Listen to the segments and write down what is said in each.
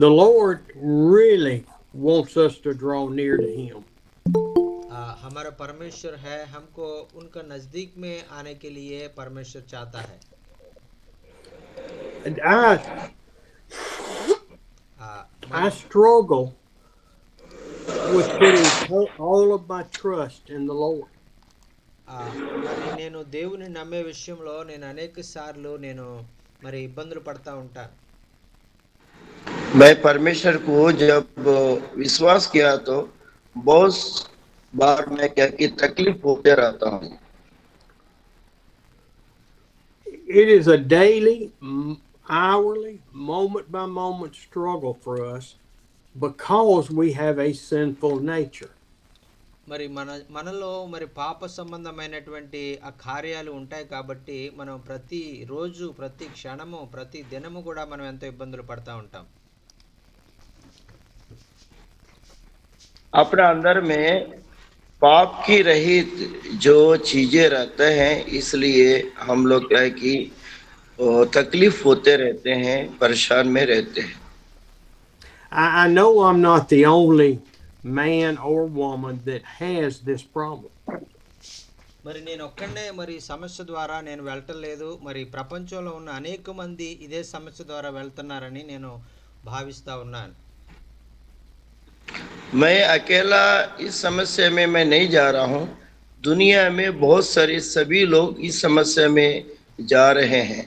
The Lord really wants us to draw near to Him. हमारा परमेश्वर है, हमको उनका नज़दीक में आने के लिए परमेश्वर चाहता है। And I మరి struggle with putting all of my trust in the Lord. మరి నేను దేవుని నమ్మే విషయంలో నేను అనేక సార్లు మరి ఇబ్బందులు పడతా ఉంటాను. मैं परमेश्वर को जब विश्वास किया तो बहुत बार मैं क्या कि तकलीफ होते रहता हूँ। It is a daily, hourly, moment by moment struggle for us because we have a sinful nature. మరి మనలో మరి పాప సంబంధమైనటువంటి ఆ కార్యాలు ఉంటాయి కాబట్టి మనం ప్రతి రోజు, ప్రతి క్షణము, ప్రతి దినము కూడా మనం ఎంతో ఇబ్బందులు పడతా ఉంటాం. अपने अंदर में पाप की रहित जो चीजें रहते हैं, इसलिए हम लोग क्या है कि तकलीफ होते रहते हैं, परेशान में रहते हैं। I know I'm not the only man or woman that has this problem. మరి నేను ఒక్కడే మరి సమస్య ద్వారా నేను వెళ్ళటం లేదు. మరి ప్రపంచంలో ఉన్న అనేక మంది ఇదే సమస్య ద్వారా వెళ్తున్నారని నేను భావిస్తా ఉన్నాను. मैं अकेला इस समस्या में मैं नहीं जा रहा हूँ। दुनिया में बहुत सारे सभी लोग इस समस्या में जा रहे हैं।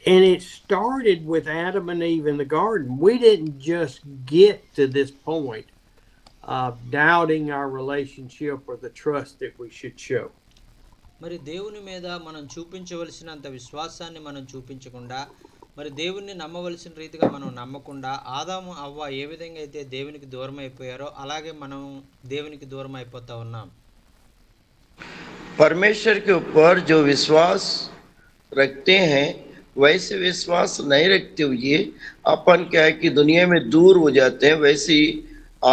And it started with Adam and Eve in the garden. We didn't just get to this point of doubting our relationship or the trust that we should show. మరి దేవుని మీద మనం చూపించవలసినంత విశ్వాసాన్ని మనం చూపించకుండా, మరి దేవుణ్ణి నమ్మవలసిన రీతిగా మనం నమ్మకుండా, ఆదాము అవ్వ ఏ విధంగా అయితే దేవునికి దూరం అయిపోయారో అలాగే మనం దేవునికి దూరం అయిపోతా ఉన్నాం. परमेश्वर के ऊपर जो विश्वास रखते हैं, वैसे विश्वास नहीं रखते हुए अपन क्या है कि दुनिया में दूर हो जाते हैं। वैसे ही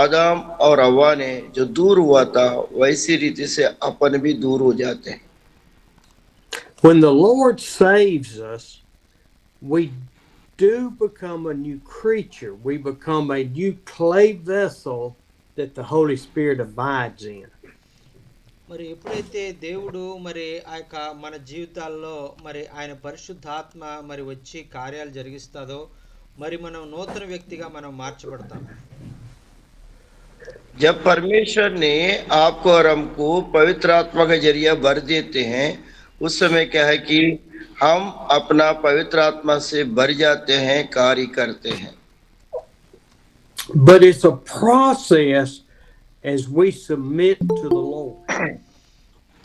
आदम और हव्वा ने जो दूर हुआ था, वैसी रीति से अपन भी दूर हो जाते हैं। When the Lord saves us, we do become a new creature. We become a new clay vessel that the Holy Spirit abides in. మరి ఎప్పుడైతే దేవుడు మరి ఆ యొక్క మన జీవితాల్లో మరి ఆయన పరిశుద్ధాత్మ మరి వచ్చి కార్యాలు జరిగిస్తుందో, మరి మనం నూతన వ్యక్తిగా మనం మార్చబడతాం. जब परमेश्वर ने आपको और हमको पवित्र आत्मा का जरिया भर देते हैं, उस समय क्या है कि हम अपना पवित्र आत्मा से भर जाते हैं, कार्य करते हैं। But it's a process as we submit to the Lord.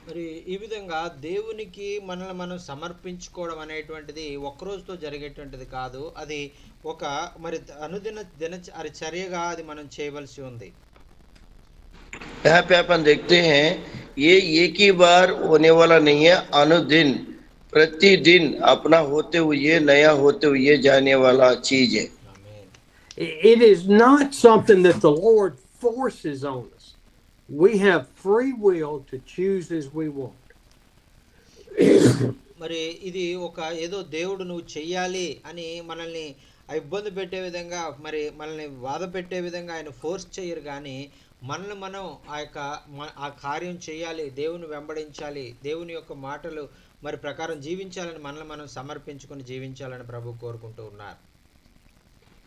మరి ఈ విధంగా దేవునికి మనల్ని మనం సమర్పించుకోవడం అనేటువంటిది ఒక్కరోజుతో జరిగేటువంటిది కాదు. అది ఒక మరి అనుదిన చర్యగా అది మనం చేయవలసి ఉంది. यहाँ पे अपन देखते हैं ये एक ही बार होने वाला नहीं है, अनुदिन प्रतिदिन अपना होते हुए नया होते हुए जाने वाला चीज है। ఆమేన్. It is not something that the Lord forces on us. We have free will to choose as we want. మరి ఇది ఒక ఏదో దేవుడు నువ్వు చెయ్యాలి అని మనల్ని ఇబ్బంది పెట్టే విధంగా, మరి మనల్ని బాధ పెట్టే విధంగా ఆయన ఫోర్స్ చేయరు. కానీ మనల్ని మనం ఆ కార్యం చేయాలి, దేవుని వెంబడించాలి, దేవుని యొక్క మాటలు మరి ప్రకారం జీవించాలని మనల్ని మనం సమర్పించుకొని జీవించాలని ప్రభు కోరుకుంటూ ఉన్నారు.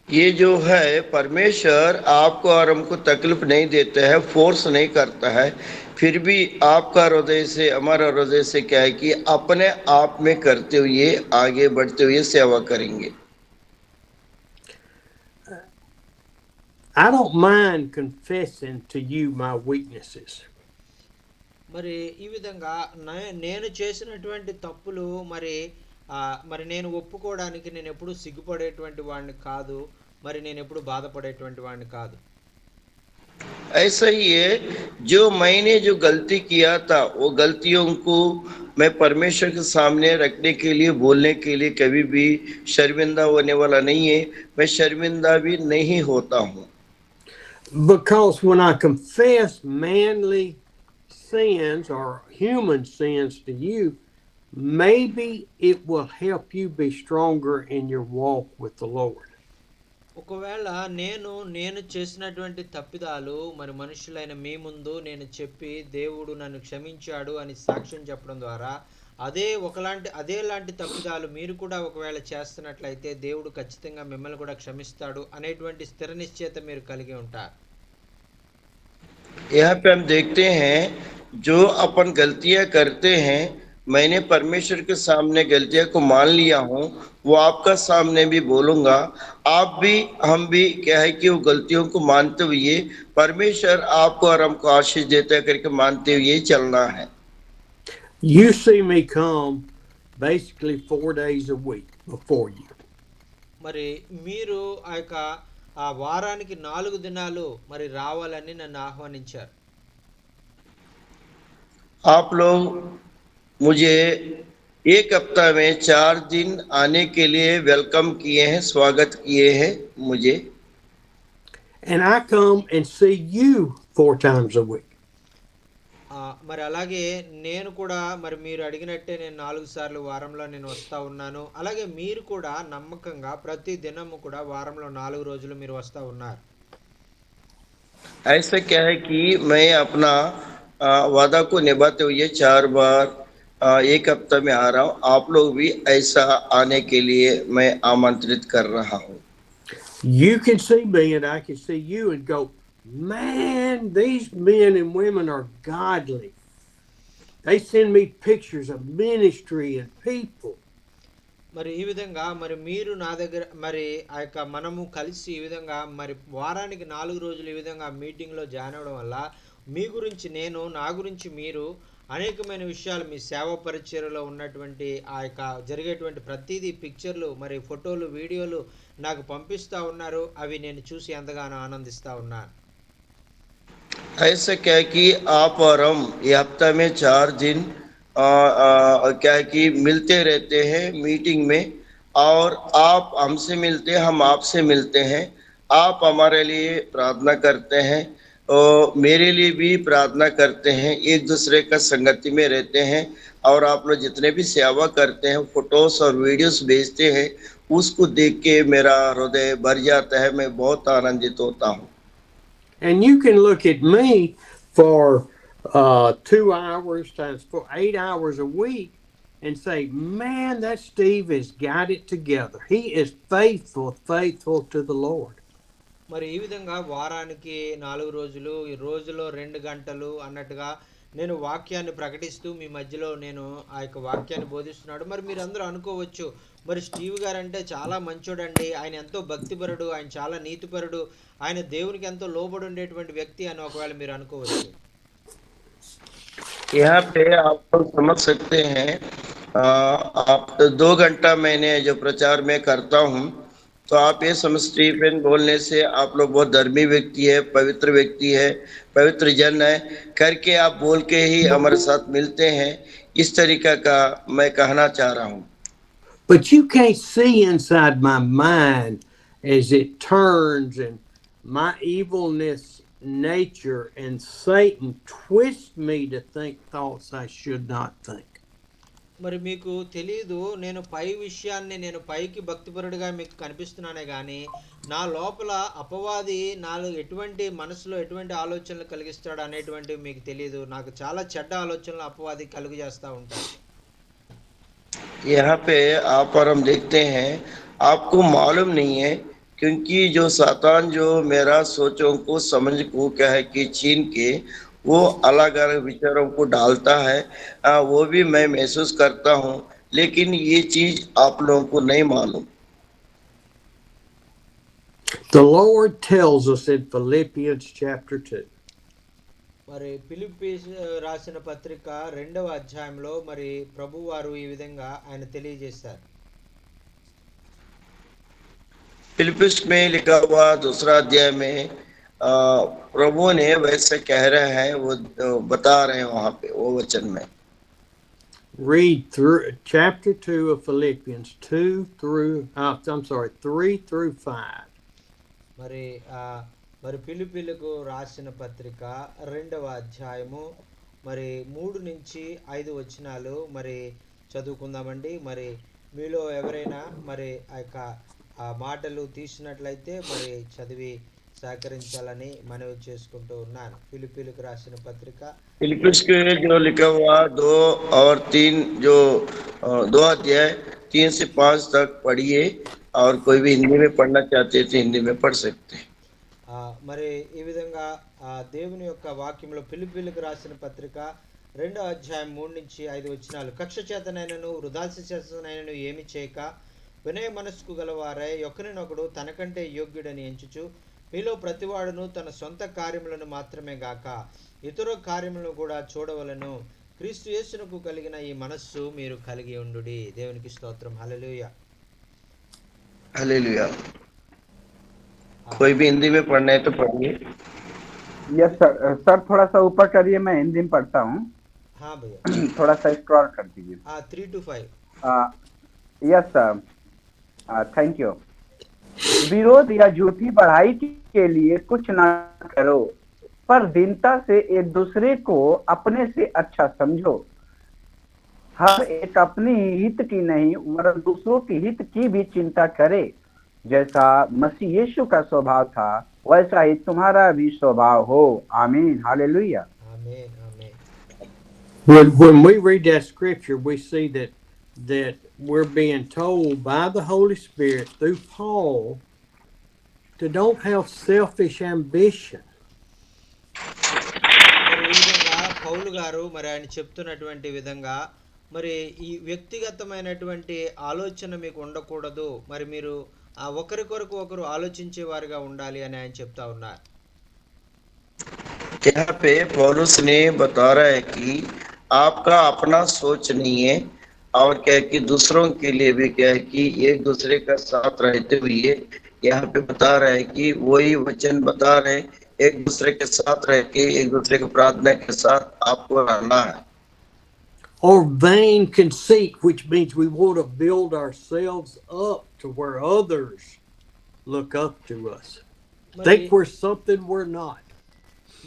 ये जो है परमेश्वर आपको और हमको तकलीफ नहीं देता है, फोर्स नहीं करता है, फिर भी आपका हृदय से हमारा हृदय से क्या है कि अपने आप में करते हुए आगे बढ़ते हुए सेवा करेंगे। I don't mind confessing to you my weaknesses. మరి ఈ విధంగా నేను చేసినటువంటి తప్పులు మరి మరి నేను ఒప్పుకోవడానికి నేను ఎప్పుడు సిగ్గుపడేటువంటి వాడిని కాదు. మరి నేను ఎప్పుడు బాధపడేటువంటి వాడిని కాదు. ऐसा ही है, जो मैंने जो गलती किया था वो गलतियों को मैं परमेश्वर के सामने रखने के लिए बोलने के लिए कभी भी शर्मिंदा होने वाला नहीं है, मैं शर्मिंदा भी नहीं होता हूँ। Because when I confess manly sins or human sins to you, maybe it will help you be stronger in your walk with the Lord. ఒకవేళ నేను చేసినటువంటి తప్పిదాలు మరి మనుషులైన మీ ముందు నేను చెప్పి దేవుడు నన్ను క్షమించాడు అని సాక్ష్యం చెప్పడం ద్వారా అదేలాంటి తప్పిదాలు మీరు కూడా ఒకవేళ చేస్తున్నట్లయితే దేవుడు ఖచ్చితంగా మిమ్మల్ని కూడా క్షమిస్తాడు అనేటువంటి స్థిర నిశ్చయత మీరు కలిగి ఉంటారు. यहाँ पे हम देखते हैं जो अपन गलतियां करते हैं, मैंने परमेश्वर के सामने गलतियों को मान लिया हूँ, वो आपका सामने भी बोलूंगा। आप भी हम भी क्या है कि वो गलतियों को मानते हुए परमेश्वर आपको और हमको आशीष देता करके मानते हुए चलना है। You see me come basically 4 days a week before you. మరి మీరు ఆ వారానికి 4 దినాలు మరి రావాలని నన్ను ఆహ్వానించారు. आप लोग मुझे एक हफ्ता में 4 दिन आने के लिए वेलकम किए हैं, स्वागत किए हैं मुझे। And I come and see you 4 times a week. మరి అలాగే నేను కూడా మరి మీరు అడిగినట్టే నేను 4 సార్లు వారంలో నేను వస్తా ఉన్నాను. అలాగే మీరు కూడా నమ్మకంగా ప్రతి దినము కూడా వారంలో 4 రోజులు మీరు వస్తా ఉన్నారు. ऐसा क्या है कि मैं अपना वादा को निभाते हुए 4 बार एक हफ्ता में आ रहा हूँ। आप लोग भी ऐसा आने के लिए मैं आमंत्रित कर रहा हूँ। You can see me and I can see you and go, man, these men and women are godly. They send me pictures of ministry and people. మరి ఈ విధంగా మరి మీరు నా దగ్గర మరి మనము కలిసి ఈ విధంగా మరి వారానికి 4 రోజులు ఈ విధంగా మీటింగ్లో జాయిన్ అవ్వడం వల్ల మీ గురించి నేను, నా గురించి మీరు అనేకమైన విషయాలు మీ సేవా పరిచర్యలో ఉన్నటువంటి జరిగేటువంటి ప్రతిదీ పిక్చర్లు మరి ఫోటోలు వీడియోలు నాకు పంపిస్తూ ఉన్నారు. అవి నేను చూసి ఎంతగానో ఆనందిస్తూ ఉన్నాను. ऐसा क्या है कि आप और हम ये हफ्ता में 4 दिन क्या है कि मिलते रहते हैं मीटिंग में, और आप हमसे मिलते हैं, हम आपसे मिलते हैं। आप हमारे लिए प्रार्थना करते हैं और मेरे लिए भी प्रार्थना करते हैं, एक दूसरे का संगति में रहते हैं। और आप लोग जितने भी सेवा करते हैं, फोटोस और वीडियोस भेजते हैं, उसको देख के मेरा हृदय भर जाता है, मैं बहुत आनंदित होता हूँ। And you can look at me for 2 hours times 8 hours a week and say, man, that Steve has got it together. He is faithful to the Lord. మరి ఈ విధంగా వారానికి 4 రోజులు, ఈ రోజులో 2 గంటలు అన్నట్టుగా నేను వాక్యాన్ని ప్రకటిస్తూ మీ మధ్యలో నేను వాక్యాన్ని బోధిస్తున్నాడు. మరి మీరందరూ అనుకోవచ్చు, మరి స్టీవ్ గారంటే చాలా మంచోడండి, ఆయన ఎంతో భక్తిపరుడు, ఆయన చాలా నీతిపరుడు, ఆయన దేవునికి ఎంతో లోబడి ఉండేటువంటి వ్యక్తి అని ఒకవేళ మీరు అనుకోవచ్చు. यहाँ पे आप लोग समझ सकते हैं, आप 2 घंटा मैंने जो प्रचार में करता हूँ, तो आप ये समझ, स्टीफन बोलने से आप लोग बहुत धर्मी व्यक्ति है, पवित्र व्यक्ति है, पवित्र जन है करके आप बोल के ही हमारे साथ मिलते हैं, इस तरीका का मैं कहना चाह रहा हूँ। But you can't see inside my mind as it turns and my evilness nature and Satan twists me to think thoughts I should not think. మరి మీకు తెలియదు, నేను పైకి భక్తిపరుడిగా మీకు కనిపిస్తున్నానే కానీ నా లోపల అపవాది నాలో ఎటువంటి మనసులో ఎటువంటి ఆలోచనలు కలిగిస్తాడు అనేటువంటి మీకు తెలియదు. నాకు చాలా చెడ్డ ఆలోచనలు అపవాది కలుగు చేస్తూ ఉంటాడు. यहाँ पे आप और हम देखते हैं, आपको मालूम नहीं है, क्योंकि जो सातान जो मेरा सोचों को समझ को क्या है कि छीन के वो अलग अलग विचारों को डालता है, वो भी मैं महसूस करता हूँ, लेकिन ये चीज आप लोगों को नहीं मालूम। The Lord tells us in Philippians chapter 2. మరి ఫిలిప్పీ రాసిన పత్రిక 2వ అధ్యాయంలో మరి ప్రభువారు ఈ విధంగా ఆయన తెలియజేశారు. फिलिपिस में लिखा हुआ 2रा अध्याय में प्रभु ने वैसे कह रहे हैं, वो बता रहे हैं वहां पे वो वचन में। Read through chapter 2 of Philippians 3 through 5. మరి ఫిలిప్పీలకు రాసిన పత్రిక 2వ అధ్యాయము మరి 3 నుంచి 5 వచనాలు మరి చదువుకుందామండి. మరి మీలో ఎవరైనా మరి ఆ మాటలు తీసినట్లయితే మరి చదివి సహకరించాలని మనవి చేసుకుంటూ ఉన్నాను. ఫిలిప్పీలకు రాసిన పత్రిక फिलिपिस के जो लिखा हुआ 2 और 3 जो 2 अध्याय 3 से 5 तक पढ़िए, और कोई भी हिंदी में पढ़ना चाहते हैं तो हिंदी में पढ़ सकते हैं। మరి ఈ విధంగా దేవుని యొక్క వాక్యంలో ఫిలిప్పీలకు రాసిన పత్రిక 2వ అధ్యాయం 3 నుంచి 5 వచనాలు. కక్ష చేతనైనను వృధాస్య చేతనైనను ఏమి చేయక వినయ మనస్కు గలవారై ఒకరినొకడు తనకంటే యోగ్యుడని ఎంచుచు మీలో ప్రతివాడును తన సొంత కార్యములను మాత్రమే గాక ఇతర కార్యములను కూడా చూడవలను. క్రీస్తు యేసునకు కలిగిన ఈ మనస్సు మీరు కలిగి ఉండుడి. దేవునికి స్తోత్రం. హల్లెలూయా. हालेलुया। कोई भी हिंदी में पढ़ना है तो पढ़िए। Yes sir. सर थोड़ा सा ऊपर करिए, मैं हिंदी में पढ़ता हूँ। हाँ भैया, थोड़ा सा स्क्रॉल कर दीजिए। 3 to 5. Yes sir, thank you. विरोध या झूठी बढ़ाई के लिए कुछ ना करो, पर दीनता से एक दूसरे को अपने से अच्छा समझो। हर एक अपनी हित की नहीं वरन दूसरों की हित की भी चिंता करे। जैसा मसीह यीशु का स्वभाव था वैसा ही तुम्हारा भी स्वभाव हो। आमीन। Hallelujah. Amen, amen. When we read that scripture, we see that we're being told by the Holy Spirit through Paul to don't have selfish ambition. మరి ఈ విధంగా పౌలు గారు మరి ఆయన చెప్తున్నటువంటి విధంగా మరి ఈ వ్యక్తిగతమైనటువంటి ఆలోచన మీకు ఉండకూడదు, మరి మీరు ఒకరి కొరకు ఒకరు ఆలోచించే వారిగా ఉండాలి అని ఆయన చెప్తా ఉన్నారు. यहाँ पे पौलुस ने बता रहा है कि आपका अपना सोच नहीं है, और क्या है कि दूसरों के लिए भी क्या है कि एक दूसरे का साथ रहते हुए यहाँ पे बता रहा है कि वही वचन बता रहे हैं, एक दूसरे के साथ रह के एक दूसरे की प्रार्थना के साथ आपको रहना है। Or vain conceit, which means we want to build ourselves up to where others look up to us. Think we're something we're not.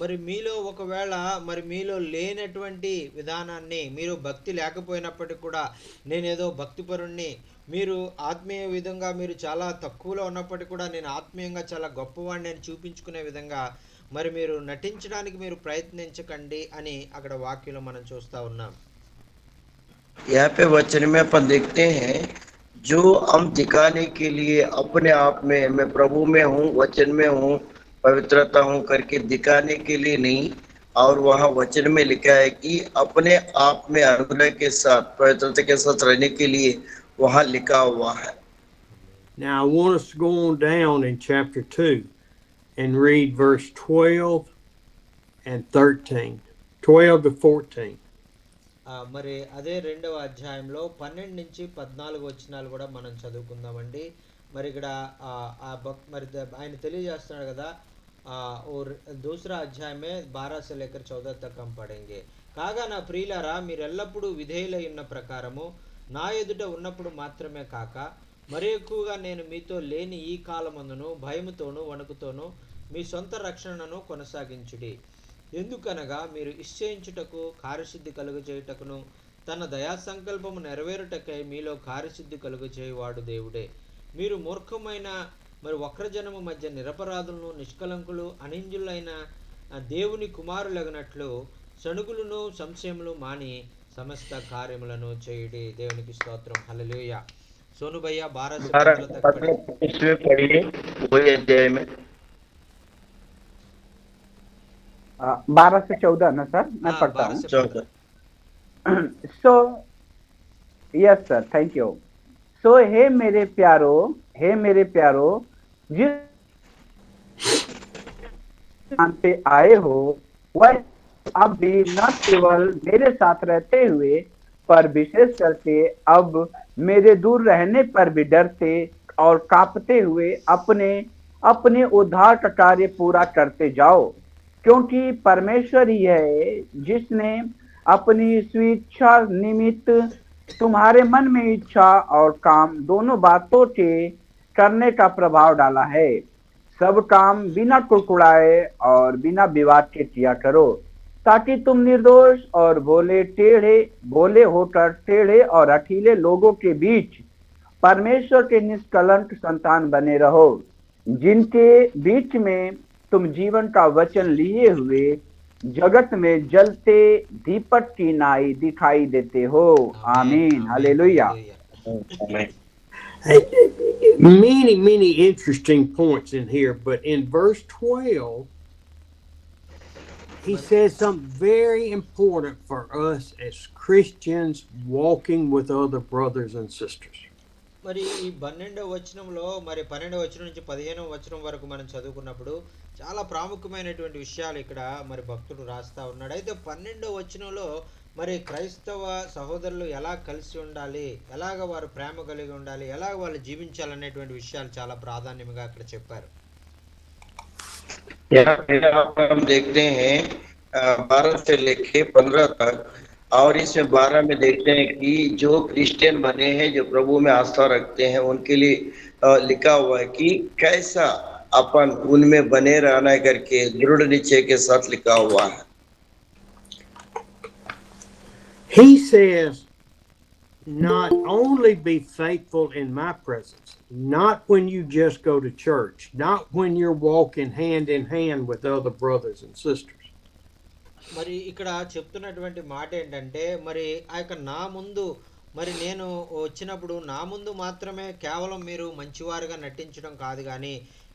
మరి మీలో ఒకవేళ మరి మీలో లేనటువంటి విధానాన్ని, మీరు భక్తి లేకపోయినప్పటికీ కూడా నేనేదో భక్తిపరుణ్ణి, మీరు ఆత్మీయ విధంగా మీరు చాలా తక్కువలో ఉన్నప్పటికీ కూడా నేను ఆత్మీయంగా చాలా గొప్పవాడిని అని చూపించుకునే విధంగా మరి మీరు నటించడానికి మీరు ప్రయత్నించకండి అని అక్కడ వాక్యంలో మనం చూస్తూ ఉన్నాం. यहाँ पे वचन में अपन देखते हैं, जो हम दिखाने के लिए अपने आप में मैं प्रभु में हूँ, वचन में हूँ, पवित्रता हूँ करके दिखाने के लिए नहीं, और वहाँ वचन में लिखा है कि अपने आप में अनुग्रह के साथ पवित्रता के साथ रहने के लिए वहाँ लिखा हुआ है। Now I want us to go on down in chapter 2 and read verse 12 and 13, 12 to 14. మరి అదే 2వ అధ్యాయంలో 12 నుంచి 14 వచనాలు కూడా మనం చదువుకుందామండి. మరి ఇక్కడ మరి ఆయన తెలియజేస్తున్నాడు కదా, और दूसरा अध्याय में 12 से लेकर 14 तक हम पढ़ेंगे. కాగా నా ప్రియులారా, మీరెల్లప్పుడూ విధేయులై ఉన్న ప్రకారము నా ఎదుట ఉన్నప్పుడు మాత్రమే కాక మరి ఎక్కువగా నేను మీతో లేని ఈ కాలమందును భయముతోనూ వణుకుతోనూ మీ సొంత రక్షణను కొనసాగించుడి. ఎందుకనగా మీరు ఇశ్చయించుటకు కార్యసిద్ధి కలుగజేయుటకును తన దయా సంకల్పము నెరవేరుటకై మీలో కార్యసిద్ధి కలుగజేయువాడు దేవుడే. మీరు మూర్ఖమైన మరి వక్రజనము మధ్య నిరపరాధులను నిష్కలంకులు అనింజులైన దేవుని కుమారులగినట్లు సణుగులను సంశయములు మాని సమస్త కార్యములను చేయుడి. దేవునికి స్తోత్రం. హల్లెలూయా. सोनू भैया 12 से 15 तक पढ़िए वही अध्याय में 12 से 14 ना सर, मैं पढ़ता हूँ। So yes sir, thank you. So हे मेरे प्यारो जिस पे आए हो वह अब भी न केवल मेरे साथ रहते हुए पर विशेष करके अब मेरे दूर रहने पर भी डरते और कांपते हुए अपने अपने उद्धार का कार्य पूरा करते जाओ, क्योंकि परमेश्वर ही है जिसने अपनी स्वेच्छा निमित्त तुम्हारे मन में इच्छा और काम दोनों बातों के करने का प्रभाव डाला है। सब काम बिना कुड़कुड़ाए और बिना विवाद के किया करो, ताकि तुम निर्दोष और भोले होकर टेढ़े और हठीले लोगों के बीच परमेश्वर के निष्कलंक संतान बने रहो, जिनके बीच में तुम जीवन का वचन लिए हुए जगत में जलते दीपक की नाई दिखाई देते हो। आमीन, hallelujah. Amen. Hey, many interesting points in here, but in verse 12, he says something very important for us as Christians walking with other brothers and sisters. మరి ఈ 12వ వచనంలో మరి 12వ వచనం నుంచి 15వ వచనం వరకు మనం చదువుకున్నప్పుడు చాలా ప్రాముఖ్యమైనటువంటి విషయాలు ఇక్కడ మరి భక్తుడు రాస్తా ఉన్నాడు. అయితే 12వ వచనంలో మరి క్రైస్తవ సహోదరులు ఎలా కలిసి ఉండాలి, ఎలాగ వారు ప్రేమ కలిగి ఉండాలి, ఎలాగ వాళ్ళు జీవించాలనేటువంటి విషయాలు చాలా ప్రాధాన్యంగా అక్కడ చెప్పారు. यहाँ पे हम देखते हैं 12 से लेके 15 तक, और इसमें 12 में देखते हैं कि जो क्रिश्चियन बने हैं, जो प्रभु में आस्था रखते हैं, उनके लिए लिखा हुआ है कि कैसा अपन उनमें बने रहना करके दृढ़ निश्चय के साथ लिखा हुआ है. He says, not only be faithful in my presence, not when you just go to church, not when you're walking hand in hand with other brothers and sisters. మరి ఇక్కడ చెప్తున్నటువంటి మాట ఏంటంటే మరి ఆ యొక్క నా ముందు మరి నేను వచ్చినప్పుడు నా ముందు మాత్రమే కేవలం మీరు మంచివారుగా నటించడం కాదు, కానీ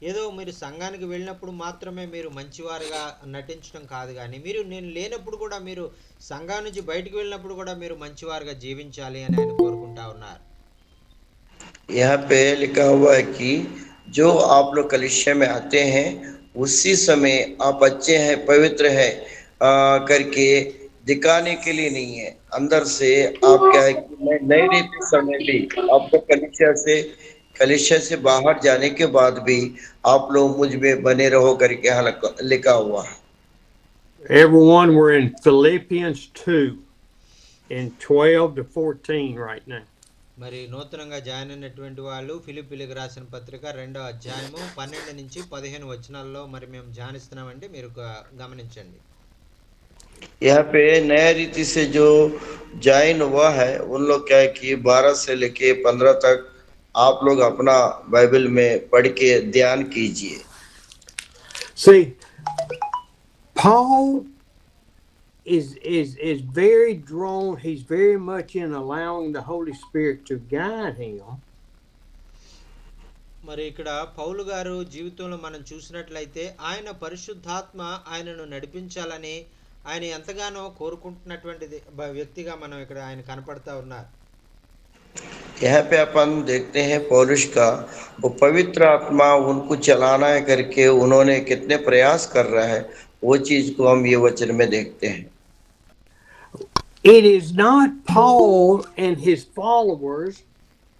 ఏదో మీరు సంఘానికి వెళ్ళినప్పుడు మాత్రమే మీరు మంచివారుగా నటించడం కాదు, కానీ మీరు నేను లేనప్పుడు కూడా మీరు సంఘం నుంచి బయటికి వెళ్ళినప్పుడు కూడా మీరు మంచివారుగా జీవించాలి అని ఆయన కోరుకుంటా ఉన్నారు. यहाँ पे लिखा हुआ है कि जो आप लोग कलीसिया में आते हैं उसी समय आप अच्छे हैं, पवित्र हैं करके दिखाने के लिए नहीं है, अंदर से आप क्या है कि मैं नहीं रहते समय भी आपको कलीसिया से बाहर जाने के बाद भी आप लोग मुझ में बने रहो करके यहाँ लिखा हुआ है. Everyone, we're in Philippians 2 in 12 to 14 right now. మరి నూతనంగా జాయిన్ అయినటువంటి వాళ్ళు ఫిలిప్పీలకు రాసిన పత్రిక 2వ అధ్యాయము 12 నుంచి 15 వచనాల్లో మరి మేము ధ్యానిస్తున్నామంటే మీరు గమనించండి. यहाँ पे नया रीति से जो ज्वाइन हुआ है उन लोग क्या है कि 12 से लेके 15 तक आप लोग अपना बाइबल में पढ़ के ध्यान कीजिए. See, Paul is very drawn, he's very much in allowing the Holy Spirit to guide him. మరి ఇక్కడ పౌలు గారు జీవితంలో మనం చూసినట్లయితే ఆయన పరిశుద్ధాత్మ ఆయనను నడిపించాలని ఆయన ఎంతగానో కోరుకుంటున్నటువంటి వ్యక్తిగా మనం ఇక్కడ ఆయన కనపడతా ఉన్నారు. यहाँ पे अपन देखते हैं पौलुस का वो पवित्र आत्मा उनको चलाना है करके उन्होंने कितने प्रयास कर रहा है, वो चीज को हम ये वचन में देखते हैं. It is not Paul and his followers,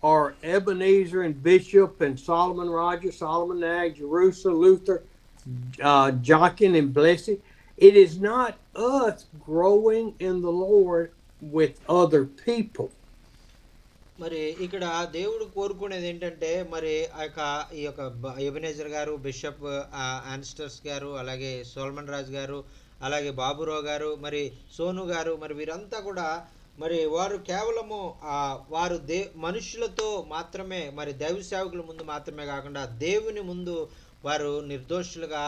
or Ebenezer and Bishop and Solomon Roger, Solomon Nag, Jerusalem, Luther, Jochen and Blessed. It is not us growing in the Lord with other people. మరి ఇక్కడ దేవుడు కోరుకునేది ఏంటంటే మరి ఈ యొక్క Ebenezer గారు, bishop ఆన్స్టర్స్ గారు, అలాగే సోల్మన్ రాజ్ గారు, అలాగే బాబురావు గారు, మరి సోను గారు, మరి వీరంతా కూడా మరి వారు కేవలము వారు మనుషులతో మాత్రమే మరి దైవ సేవకుల ముందు మాత్రమే కాకుండా దేవుని ముందు వారు నిర్దోషులుగా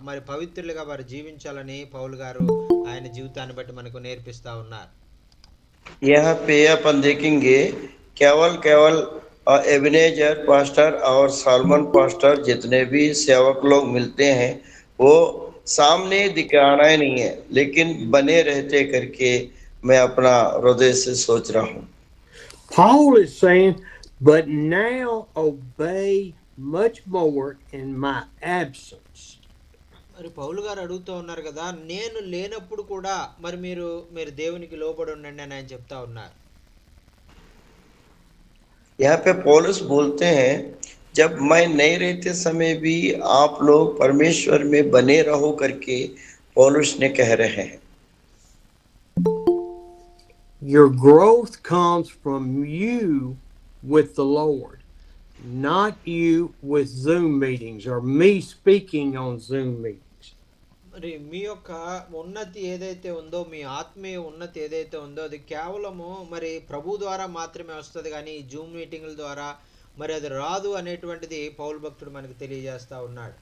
మరి పవిత్రులుగా వారు జీవించాలని పౌలు గారు ఆయన జీవితాన్ని బట్టి మనకు నేర్పిస్తా ఉన్నారు. यहाँ पे अपन देखेंगे केवल एबेनेजर पास्टर और सालमन पास्टर जितने भी सेवक लोग मिलते हैं वो सामने दिखाना ही नहीं है, लेकिन बने रहते करके मैं अपना हृदय से सोच रहा हूँ. Paul is saying, but now obey much more in my absence. మరి పౌలు గారు అడుగుతూ ఉన్నారు కదా, నేను లేనప్పుడు కూడా మరి మీరు దేవునికి లోబడి ఉండండి అని ఆయన చెప్తా ఉన్నారు. यहाँ पे पौलुस बोलते हैं जब मैं नहीं रहते समय भी आप लोग परमेश्वर में बने रहो करके पौलुस ने कह रहे हैं. Your growth comes from you with the Lord, not you with Zoom meetings or me speaking on Zoom meetings. మరి మీ యొక్క ఉన్నతి ఏదైతే ఉందో, మీ ఆత్మీయ ఉన్నతి ఏదైతే ఉందో అది కేవలము మరి ప్రభు ద్వారా మాత్రమే వస్తుంది, కానీ ఈ జూమ్ మీటింగ్ల ద్వారా మరి అది రాదు అనేటువంటిది పౌలు భక్తుడు మనకి తెలియజేస్తా ఉన్నాడు.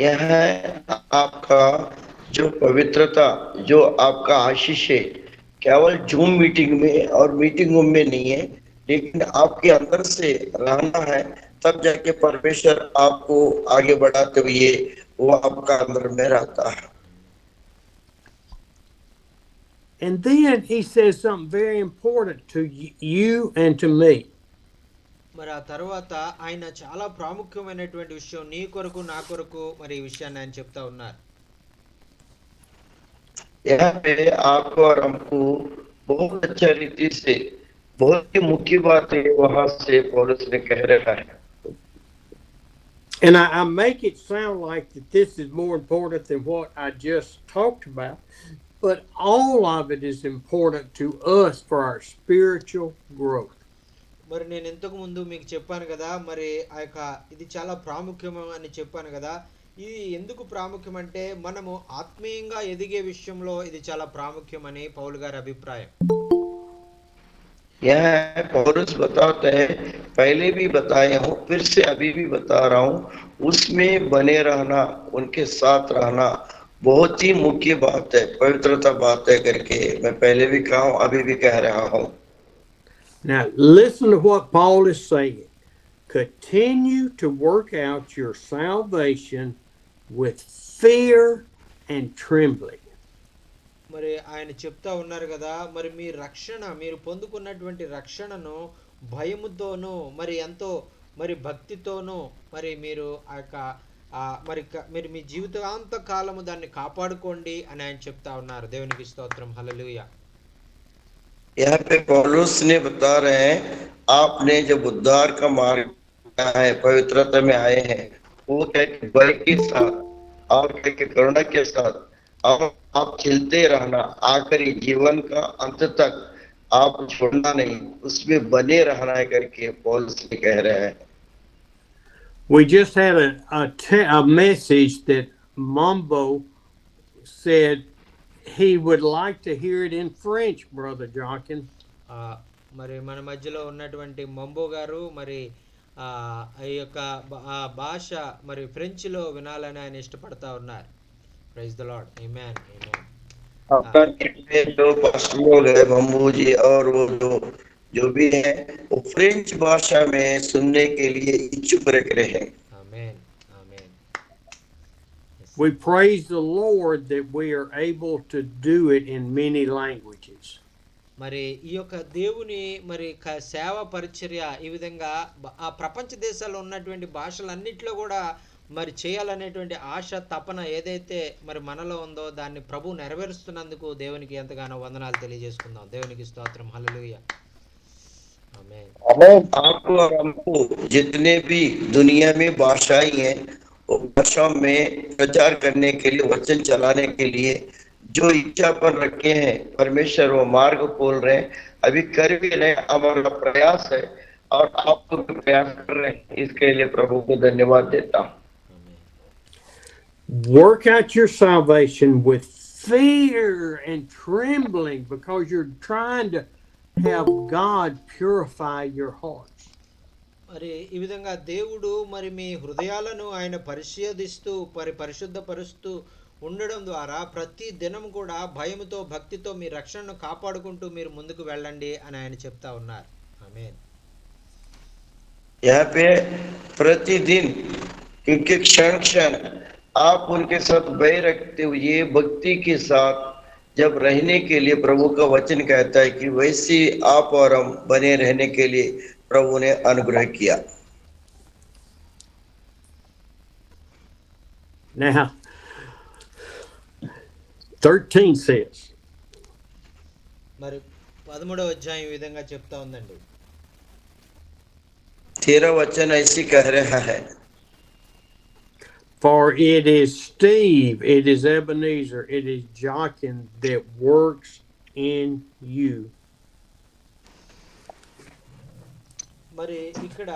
यह आपका जो पवित्रता, जो आपका आशीष है, केवल जूम मीटिंग में और मीटिंगों में नहीं है, लेकिन आपके अंदर से रहना है, तब जाके परमेश्वर आपको आगे बढ़ाते हुए वो आपका अंदर में रहता है. And then he says something very important to you and to me. మరి ఆ తర్వాత ఆయన చాలా ప్రాముఖ్యమైనటువంటి విషయం నీ కొరకు నా కొరకు మరి ఈ విషయాన్ని ఆయన చెప్తా ఉన్నారు. यहाँ पे आपको और हमको बहुत अच्छा रीति से बहुत ही मुख्य बात है वहां से पौलुस ने कह रहा है. And I make it sound like that this is more important than what I just talked about, but all of it is important to us for our spiritual growth. మరి నేను ఇంతకు ముందు మీకు చెప్పాను కదా, మరి ఆ యొక్క ఇది చాలా ప్రాముఖ్యము అని చెప్పాను కదా. ఇది ఎందుకు ప్రాముఖ్యం అంటే మనము ఆత్మీయంగా ఎదిగే విషయంలో ఇది చాలా ప్రాముఖ్యమని పౌలు గారి అభిప్రాయం. यह पौलुस बताते हैं, पहले भी बताया हूँ, फिर से अभी भी बता रहा हूँ, उसमें बने रहना, उनके साथ रहना बहुत ही मुख्य बात है, पवित्रता बात है करके मैं पहले भी कहा हूँ, अभी भी कह रहा हूँ. Now listen to what Paul is saying. Continue to work out your salvation with fear and trembling. మరి ఆయన చెప్తా ఉన్నారు కదా, మరి మీ రక్షణ, మీరు పొందుకున్నటువంటి రక్షణను భయముతోనూ మరి ఎంతో మరి భక్తితోనూ మరి మీరు ఆ యొక్క మరి మీ జీవితాంత కాలము దాన్ని కాపాడుకోండి అని ఆయన చెప్తా ఉన్నారు. దేవునికి స్తోత్రం, హల్లెలూయా. यहाँ पे पौलुस ने बता रहे हैं, आपने जब उद्धार का मार्ग है, पवित्रता में आए हैं, वो क्या कि बल के साथ और क्या कि करुणा के साथ और आप चलते रहना, आखिरी जीवन का अंत तक आप छोड़ना नहीं, उसमें बने रहना है करके पौलुस ने कह रहे हैं. We just had a message that Mambo said he would like to hear it in French, Brother Jonkin. మరి మన మధ్యలో ఉన్నటువంటి మంబో గారు మరి ఈ యొక్క భాష మరి ఫ్రెంచ్లో వినాలని ఆయన ఇష్టపడతా ఉన్నారు. ప్రైజ్ ద లార్డ్, ఆమేన్, ఆమేన్. जो पास्टर लोग हैं, मंबू जी और वो जो भी है, वो फ्रेंच भाषा में सुनने के लिए इच्छुक रख रहे हैं. आमेन, आमेन. We praise the Lord that we are able to do it in many languages. మరి ఈ యొక్క దేవుని మరి సేవ పరిచర్య ఈ విధంగా ఆ ప్రపంచ దేశాల్లో ఉన్నటువంటి భాషలన్నిట్లో కూడా మరి చేయాలనేటువంటి ఆశ, తపన ఏదైతే మరి మనలో ఉందో దాన్ని ప్రభు నెరవేరుస్తున్నందుకు దేవునికి ఎంతగానో వందనాలు తెలియజేసుకుందాం. దేవునికి స్తోత్రం, హల్లెలూయా, ఆమేన్. आपको और हमको जितने भी दुनिया में भाषाएं हैं, वो भाषाओं में प्रचार करने के लिए, वचन चलाने के लिए जो इच्छा पर रखे हैं, परमेश्वर वो मार्ग खोल रहे हैं, अभी कर भी रहे, हमारा प्रयास है और आप लोग भी प्रयास कर रहे हैं, इसके लिए प्रभु को धन्यवाद देता हूँ. Work out your salvation with fear and trembling because you're trying to have God purify your hearts. మరి ఈ విధంగా దేవుడు మరి మీ హృదయాలను ఆయన పరిశోధిస్తూ పరిశుద్ధపరుస్తూ ఉండడం ద్వారా ప్రతి దినం కూడా భయముతో భక్తితో మీ రక్షణను కాపాడుకుంటూ మీరు ముందుకు వెళ్ళండి అని ఆయన చెప్తా ఉన్నారు. ఆమేన్. यहाँ पे प्रतिदिन क्योंकि क्षण क्षण आप उनके साथ भय रखते हुए भक्ति के साथ जब रहने के लिए प्रभु का वचन कहता है कि वैसे आप और हम बने रहने के लिए प्रभु ने अनुग्रह किया. Now 13 says, మరి 13వ అధ్యాయం ఈ విధంగా చెప్తా ఉందండి. 13 वचन ऐसी कह रहा है, for it is Steve, it is Ebenezer, it is Joachim that works in you. మరి ఇక్కడ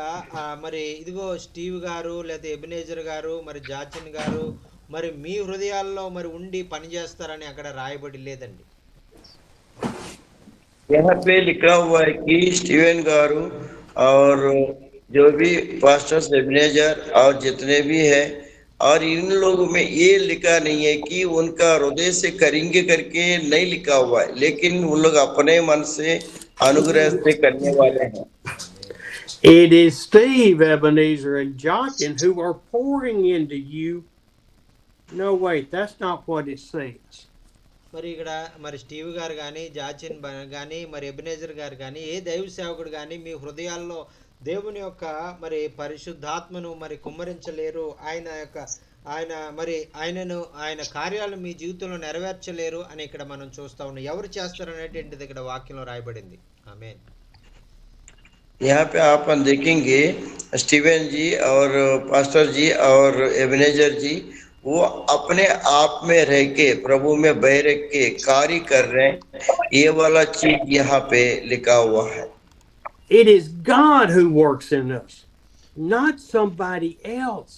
మరి ఇదిగో స్టీవ్ గారు లేదా ఎబినేజర్ గారు మరి జాచిన్ గారు మరి మీ హృదయాల్లో మరి ఉండి పనిచేస్తారని అక్కడ రాయబడి లేదండి. यहाँ पे लिखा हुआ है कि स्टीवन गारू और जो भी पास्टर्स एबनेजर और जितने भी हैं, और इन लोगों में ये लिखा नहीं है कि उनका हृदय से करेंगे करके नहीं लिखा हुआ है, लेकिन उन लोग अपने मन से अनुग्रह से करने वाले हैं। ఆమేన్. It is Steve, Ebenezer, and Jochen who are pouring into you. No, wait, that's not what it says. మరి ఇక్కడ మరి స్టీవ్ గారు కానీ జాచిన్ కానీ మరి ఎబినేజర్ గారు కానీ ఏ దైవ సేవకుడు కానీ మీ హృదయాల్లో దేవుని యొక్క మరి పరిశుద్ధాత్మను మరి కుమ్మరించలేరు, ఆయన మరి ఆయన కార్యాలను మీ జీవితంలో నెరవేర్చలేరు అని ఇక్కడ మనం చూస్తా ఉన్నాం. ఎవరు చేస్తారనేటువంటిది ఇక్కడ వాక్యంలో రాయబడింది. ఆమేన్. यहाँ पे आप देखेंगे स्टीवन जी और पास्टर जी और एबनेजर जी, वो अपने आप में रह के प्रभु में बह रह के कार्य कर रहे हैं। ये वाला चीज यहाँ पे लिखा हुआ है। It is God who works in us, not somebody else.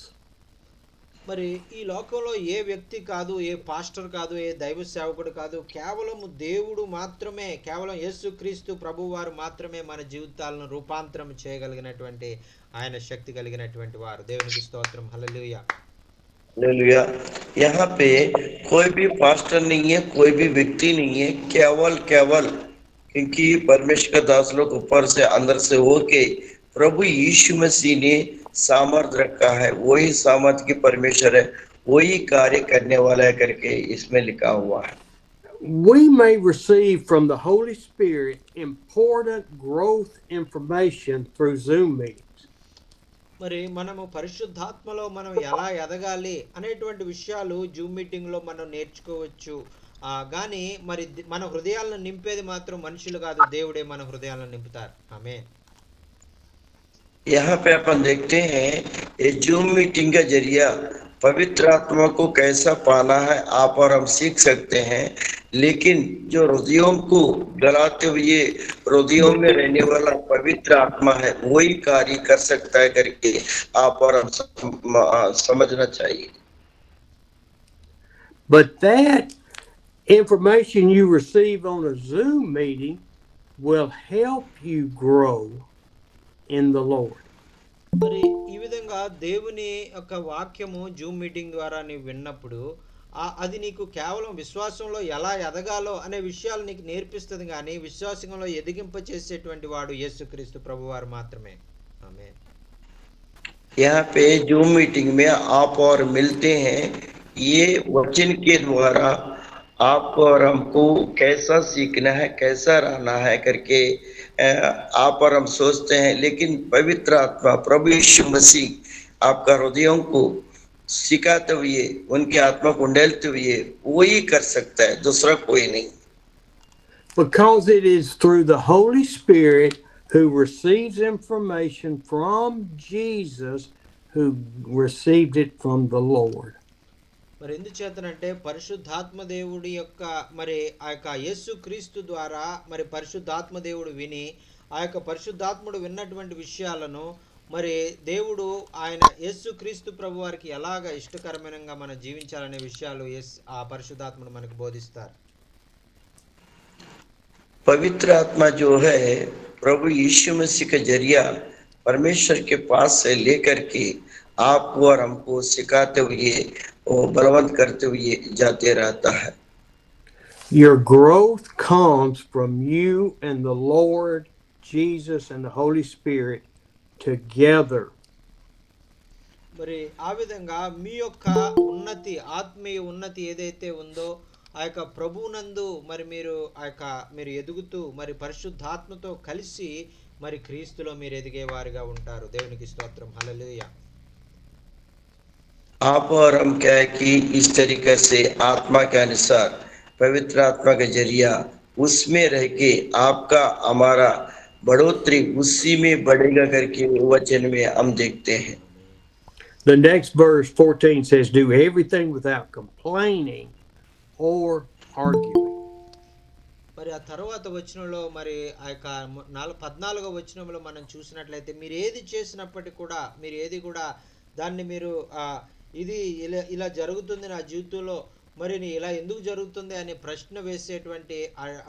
మరి ఈ లోకంలో ఏ వ్యక్తి కాదు, ఏ పాస్టర్ కాదు, ఏ దైవ సేవకుడు కాదు, కేవలం దేవుడు మాత్రమే, కేవలం యేసుక్రీస్తు ప్రభువారు మాత్రమే మన జీవితాలను రూపాంతరం చేయగలిగినటువంటి ఆయన శక్తి కలిగినటువంటి వారు. దేవునికి స్తోత్రం. హల్లెలూయా. हालेलुया। यहाँ पे कोई भी पास्टर नहीं है, कोई भी व्यक्ति नहीं है, केवल क्योंकि परमेश्वर का दास लोग ऊपर से अंदर से होके प्रभु यीशु मसीह ने सामर्थ रखा है, वही सामर्थ की परमेश्वर है, वही कार्य करने वाला है करके इसमें लिखा हुआ है। We may receive from the Holy Spirit important growth information through Zoom meetings. మరి మనము పరిశుద్ధాత్మలో మనం ఎలా ఎదగాలి అనేటువంటి విషయాలు జూమ్ మీటింగ్లో మనం నేర్చుకోవచ్చు. కానీ మరి మన హృదయాలను నింపేది మాత్రం మనుషులు కాదు, దేవుడే మన హృదయాలను నింపుతారు. ఆమేన్. यहाँ पे अपन देखते हैं ये जूम मीटिंग का जरिया पवित्र आत्मा को कैसा पाना है आप और हम सीख सकते हैं, लेकिन जो हृदयों को गलाते हुए हृदयों में रहने वाला पवित्र आत्मा है वही कार्य कर सकता है करके आप और हम समझना चाहिए। But that information you receive on a Zoom meeting will help you grow in the Lord. మరి ఈ విధంగా దేవుని యొక్క వాక్యము జూమ్ మీటింగ్ ద్వారా నీవు విన్నప్పుడు అది నీకు కేవలం విశ్వాసంలో ఎలా ఎదగాలో అనే విషయాలు నీకు నేర్పిస్తుంది, కానీ విశ్వాసంలో ఎదిగింపచేసేటువంటి వాడు యేసుక్రీస్తు ప్రభువారు మాత్రమే. ఆమేన్. यहाँ पे जूम मीटिंग में आप और मिलते हैं, ये वचन के द्वारा आपको और हमको कैसा सीखना है, कैसा रहना है करके आप और हम सोचते हैं, लेकिन पवित्र आत्मा प्रभु यीशु मसीह आपका हृदयों को सिखाते हुए उनकी आत्मा को उंडेलते हुए वही कर सकता है, दूसरा कोई नहीं। Because it is through the Holy Spirit who receives information from Jesus, who received it from the Lord. మరి ఎందుచేతనంటే పరిశుద్ధాత్మ దేవుడి యొక్క మరి ఆ యొక్క యేసుక్రీస్తు ద్వారా మరి పరిశుద్ధాత్మ దేవుడు విని ఆ యొక్క పరిశుద్ధాత్ముడు విన్నటువంటి విషయాలను మరి దేవుడు ఆయన యేసుక్రీస్తు ప్రభు వారికి ఎలాగ ఇష్టకరమైనగా మనం జీవించాలనే విషయాలు ఆ పరిశుద్ధాత్ముడు మనకు బోధిస్తారు. पवित्र आत्मा जो है प्रभु यीशु मसीह का जरिया परमेश्वर के पास से लेकर के आपको और हमको सिखाते हुए और बलवंत करते हुए जाते रहता है। Your growth comes from you and the Lord Jesus and the Holy Spirit together. మరి ఆ విధంగా మీ యొక్క ఉన్నతి, ఆత్మీయ ఉన్నతి ఏదైతే ఉందో ఆ యొక్క ప్రభువునందు మరి మీరు ఎదుగుతూ మరి పరిశుద్ధాత్మతో కలిసి మరి క్రీస్తులో మీరు ఎదిగేవారుగా ఉంటారు. దేవునికి స్తోత్రం. హల్లెలూయా. आप और हम क्या है कि इस तरीके से आत्मा के अनुसार पवित्र आत्मा का जरिया उसमें रह के आपका हमारा बढ़ोतरी उसी में बढ़ेगा करके वचन में हम देखते हैं। The next verse 14 says, do everything without complaining or arguing. మరి ఆ తర్వాత వచనంలో మరి ఆ యొక్క 14వ వచనంలో మనం చూసినట్లయితే మీరు ఏది చేసినప్పటికీ కూడా మీరు ఏది కూడా దాన్ని మీరు ఇది ఇలా ఇలా జరుగుతుంది నా జీవితంలో, మరి ఇలా ఎందుకు జరుగుతుంది అనే ప్రశ్న వేసేటువంటి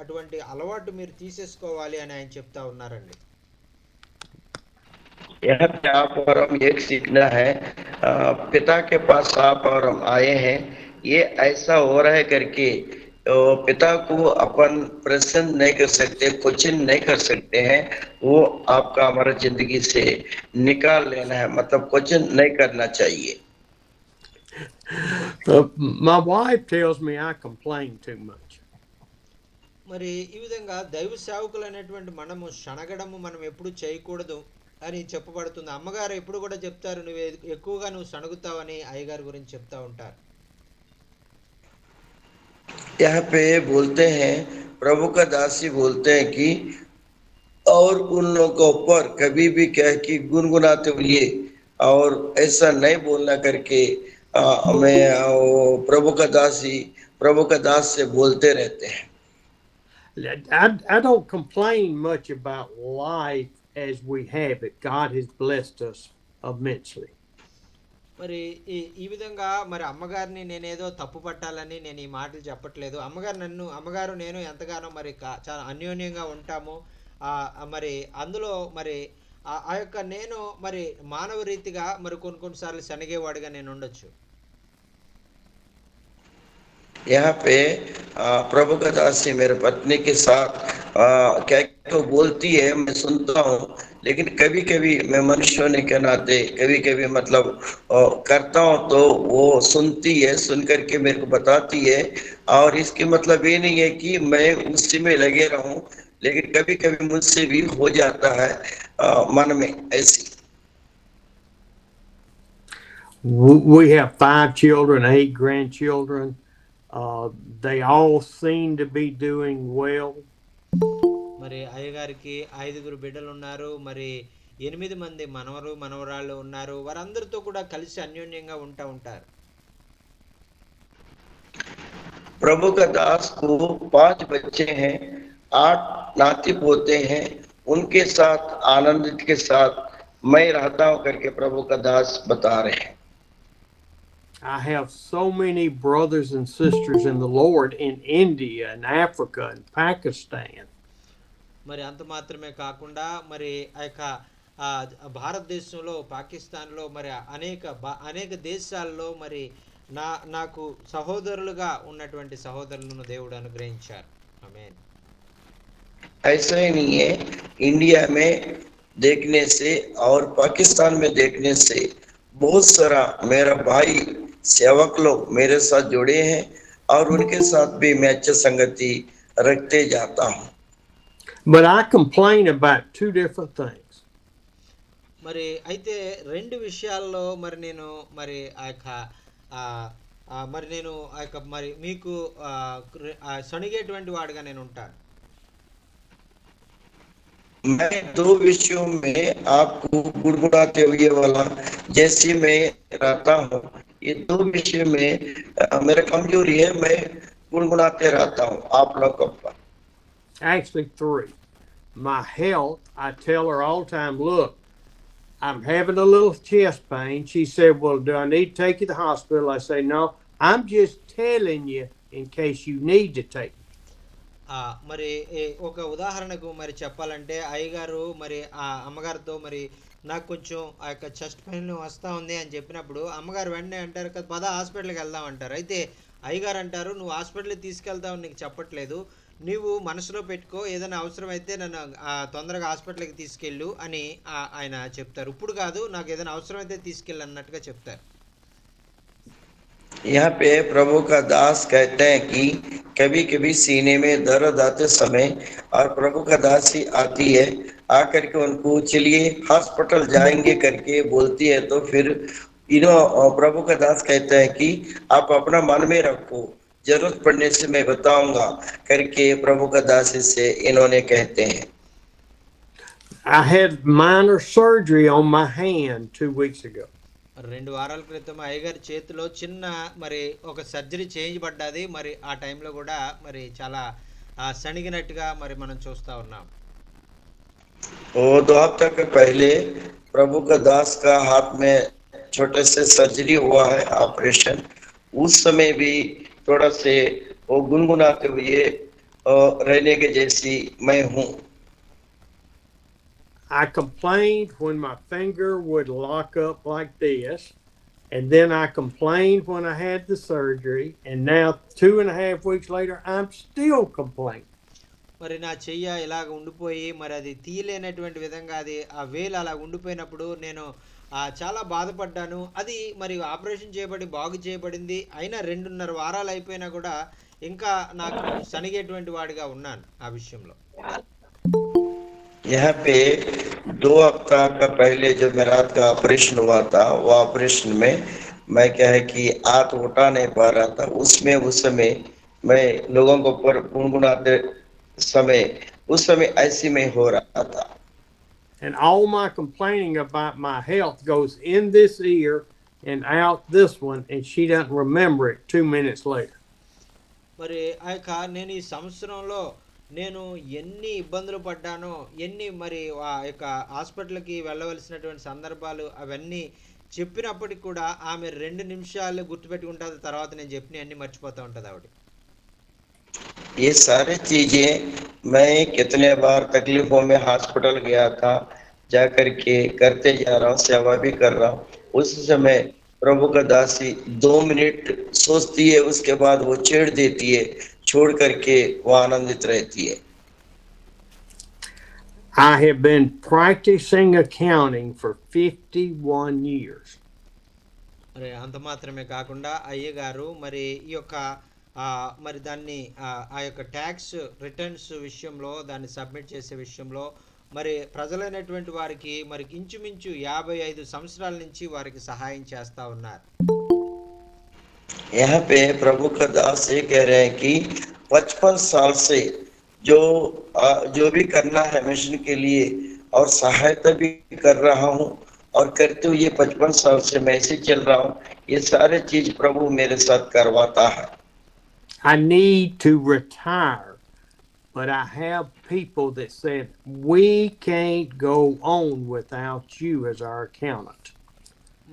అటువంటి అలవాటు మీరు తీసేసుకోవాలి అని ఆయన చెప్తా ఉన్నారండి. यहाँ पे आप और हम एक सीखना है, पिता के पास आप और हम आए हैं, ये ऐसा हो रहा है करके पिता को अपन प्रसन्न नहीं कर सकते, क्वेश्चन नहीं कर सकते हैं, वो आपका हमारा जिंदगी से निकाल लेना है, मतलब क्वेश्चन नहीं करना चाहिए. My wife tells me I complain too much. మరి ఈ విధంగా దైవ సేవకులు అనేటువంటి మనము శనగడము మనం ఎప్పుడు చేయకూడదు అని చెప్పబడుతుంది. అమ్మగారు ఎప్పుడు కూడా చెప్తారు, నువ్వు ఎక్కువగా నువ్వు సణుగుతావని అయ్యగారి గురించి చెప్తా ఉంటారు. यहाँ पे बोलते हैं, प्रभु का दासी बोलते हैं कि और उन लोगों के ऊपर कभी भी क्या है कि गुनगुनाते हुए और ऐसा नहीं बोलना करके हमें प्रभु का दास से बोलते रहते हैं. I don't complain much about life as we have it. God has blessed us immensely. మరి ఈ విధంగా మరి అమ్మగారిని నేనేదో తప్పు పట్టాలని నేను ఈ మాటలు చెప్పట్లేదు. అమ్మగారు నేను ఎంతగానో మరి చాలా అన్యోన్యంగా ఉంటాము. మరి అందులో మరి ఆ యొక్క నేను మరి మానవ రీతిగా మరి కొన్నిసార్లు శనగేవాడిగా నేను ఉండొచ్చు. यहाँ पे प्रभु का दासी मेरे पत्नी के साथ क्या तो बोलती है, मैं सुनता हूँ, लेकिन कभी कभी मैं मनुष्य होने के नाते कभी कभी मतलब करता हूँ तो वो सुनती है, सुन करके मेरे को बताती है, और इसकी मतलब ये नहीं है कि मैं उसी में लगे रहूं, लेकिन कभी कभी मुझसे भी हो जाता है मन में ऐसी. We have 5 children, 8 grandchildren. They all seem to be doing well. మరి అయ్యగారికి 5 బిడ్డలు ఉన్నారు, మరి 8 మంది మనవరాళ్ళు ఉన్నారు. వారందరితో కూడా కలిసి అన్యోన్యంగా ఉంటారు. प्रभु का दास को 5 बच्चे हैं, 8 नाती पोते हैं, उनके साथ आनंदित के साथ मैं रहता हूं करके प्रभु का दास बता रहे हैं. I have so many brothers and sisters in the Lord in India and Africa and Pakistan. మరి అంత మాత్రమే కాకుండా మరి ఆ యొక్క భారతదేశంలో, పాకిస్తాన్లో, మరి అనేక దేశాల్లో మరి నాకు సహోదరులుగా ఉన్నటువంటి సహోదరులను దేవుడు అనుగ్రహించారు. ఆమేన్. ऐसा ही नहीं है, इंडिया में देखने से और पाकिस्तान में देखने से बहुत सारा मेरा भाई सेवक लोग मेरे साथ जुड़े हैं, और उनके साथ भी मैं अच्छी संगति रखते जाता हूँ. But I complain about 2 different things. మరి అయితే 2 విషయాల్లో మరి నేను మరి మరి మీకు సణిగేటువంటి వాడిగా నేను ఉంటాను. मैं 2 विषयों में आपको गुड़गुड़ाते हुए वाला जैसे मैं रहता हूँ, ये 2 विषय में मेरा कमजोरी है, मैं गुड़गुड़ाते रहता हूँ आप लोगों पर. Actually 3. My health, I tell her all the time, look, I'm having a little chest pain. She said, well, do I need to take you to the hospital? I say, no, I'm just telling you in case you need to take me. మరి ఒక ఉదాహరణకు మరి చెప్పాలంటే అయ్యగారు మరి ఆ అమ్మగారితో మరి నాకు కొంచెం ఆ యొక్క చెస్ట్ పెయిన్ వస్తూ ఉంది అని చెప్పినప్పుడు అమ్మగారు వెంటనే అంటారు కదా, పద హాస్పిటల్కి వెళ్దాం అంటారు. అయితే అయ్యగారు అంటారు, నువ్వు హాస్పిటల్కి తీసుకెళ్తావు నీకు చెప్పట్లేదు, నీవు మనసులో పెట్టుకో, ఏదైనా అవసరం అయితే నన్ను తొందరగా హాస్పిటల్కి తీసుకెళ్ళు అని ఆయన చెప్తారు. ఇప్పుడు కాదు, నాకు ఏదైనా అవసరం అయితే తీసుకెళ్ళు అన్నట్టుగా చెప్తారు. यहाँ पे प्रभु का दास कहते हैं कि कभी कभी सीने में दर्द आते समय और प्रभु का दासी आती है, आकर के उनको चलिए हॉस्पिटल जाएंगे करके बोलती है, तो फिर प्रभु का दास कहते हैं कि आप अपना मन में रखो, जरूरत पड़ने से मैं बताऊंगा करके प्रभु का दासी से इन्होंने कहते हैं. I had minor surgery on my hand 2 weeks ago. 2 వారాల క్రితం అయ్యగారి చేతిలో చిన్న మరి ఒక సర్జరీ చేయబడ్డది. మరి ఆ టైంలో కూడా మరి చాలా సణిగినట్టుగా మరి మనం చూస్తా ఉన్నాం. वो 2 हफ्ते के पहले प्रभु का दास का हाथ में छोटे से सर्जरी हुआ है, ऑपरेशन, उस समय भी थोड़ा से वो गुनगुनाते हुए रहने के जैसी मैं हूँ। I complained when my finger would lock up like this, and then I complained when I had the surgery, and now 2.5 weeks later, I'm still complaining. మరి నా చెయ్య ఇలాగ ఉండిపోయి మరి అది తీయలేనటువంటి విధంగా అది ఆ వేలు అలా ఉండిపోయినప్పుడు నేను చాలా బాధపడ్డాను. అది మరి ఆపరేషన్ చేయబడి బాగు చేయబడింది. అయినా 2.5 వారాలు అయిపోయినా కూడా ఇంకా నాకు సనిగేటువంటి వాడిగా ఉన్నాను ఆ విషయంలో. यहाँ पे 2 हफ्ता का पहले जो मेरा हाथ का ऑपरेशन हुआ था, वो ऑपरेशन में मैं क्या है कि हाथ उठा नहीं पा रहा था। उसमें उस समय मैं लोगों को पर गुनगुनाते समय उस समय ऐसे में हो रहा था। And all my complaining about my health goes in this ear and out this one, and she doesn't remember it 2 minutes later. మరి ఆ యొక్క నేను ఈ సంవత్సరంలో నేను ఎన్ని ఇబ్బందులు పడ్డానో, ఎన్ని మరి ఆ యొక్క హాస్పిటల్కి వెళ్ళవలసినటువంటి సందర్భాలు అవన్నీ చెప్పినప్పటికి కూడా ఆమె 2 నిమిషాలు గుర్తుపెట్టుకుంటుంది. తర్వాత నేను చెప్పిన అన్ని మర్చిపోతూ ఉంటుంది ఆవిడ. ये सारी चीजें मैं कितने बार तकलीफों में हॉस्पिटल गया था, जा करके करते जा रहा हूँ, सेवा भी कर रहा हूँ। उस समय प्रभु का दासी 2 मिनट सोचती है, उसके बाद वो छेड़ देती है, छोड़ करके वो आनंदित रहती है। I have been practicing accounting for 51 years. మరి అంత మాత్రమే కాకుండా అయ్యగారు మరి ఈ యొక్క మరి దాన్ని ఆ యొక్క ట్యాక్స్ రిటర్న్స్ విషయంలో దాన్ని సబ్మిట్ చేసే విషయంలో మరి ప్రజలైనటువంటి వారికి మరి ఇంచుమించు 55 సంవత్సరాల నుంచి వారికి సహాయం చేస్తా ఉన్నారు. यहाँ पे प्रभु का दास ये कह रहे हैं कि 55 साल से जो जो भी करना है मिशन के लिए और सहायता भी कर रहा हूँ और करते हुए 55 साल से मैं ऐसे चल रहा हूँ। ये सारे चीज प्रभु मेरे साथ करवाता है। I need to retire, but I have people that said, we can't go on without you as our accountant.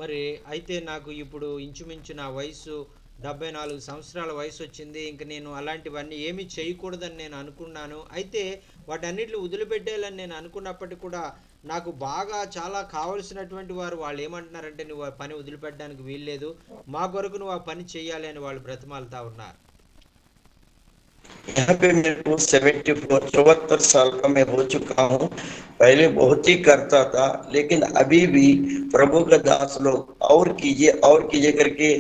మరి అయితే నాకు ఇప్పుడు ఇంచుమించు నా వయసు 74 సంవత్సరాల వయసు వచ్చింది. ఇంక నేను అలాంటివన్నీ ఏమీ చేయకూడదని నేను అనుకున్నాను. అయితే వాటన్నిటిని వదిలిపెట్టేయాలని నేను అనుకున్నప్పటికీ కూడా నాకు బాగా చాలా కావలసినటువంటి వారు వాళ్ళు ఏమంటున్నారంటే, నువ్వు ఆ పని వదిలిపెట్టడానికి వీల్లేదు, మా కొరకు నువ్వు ఆ పని చేయాలి అని వాళ్ళు బ్రతిమాలుతా ఉన్నారు. यहाँ पे मेरे को 74 साल का मैं हो चुका हूँ। पहले बहुत ही करता था, लेकिन अभी भी प्रभु का दास लोग और कीजिए करके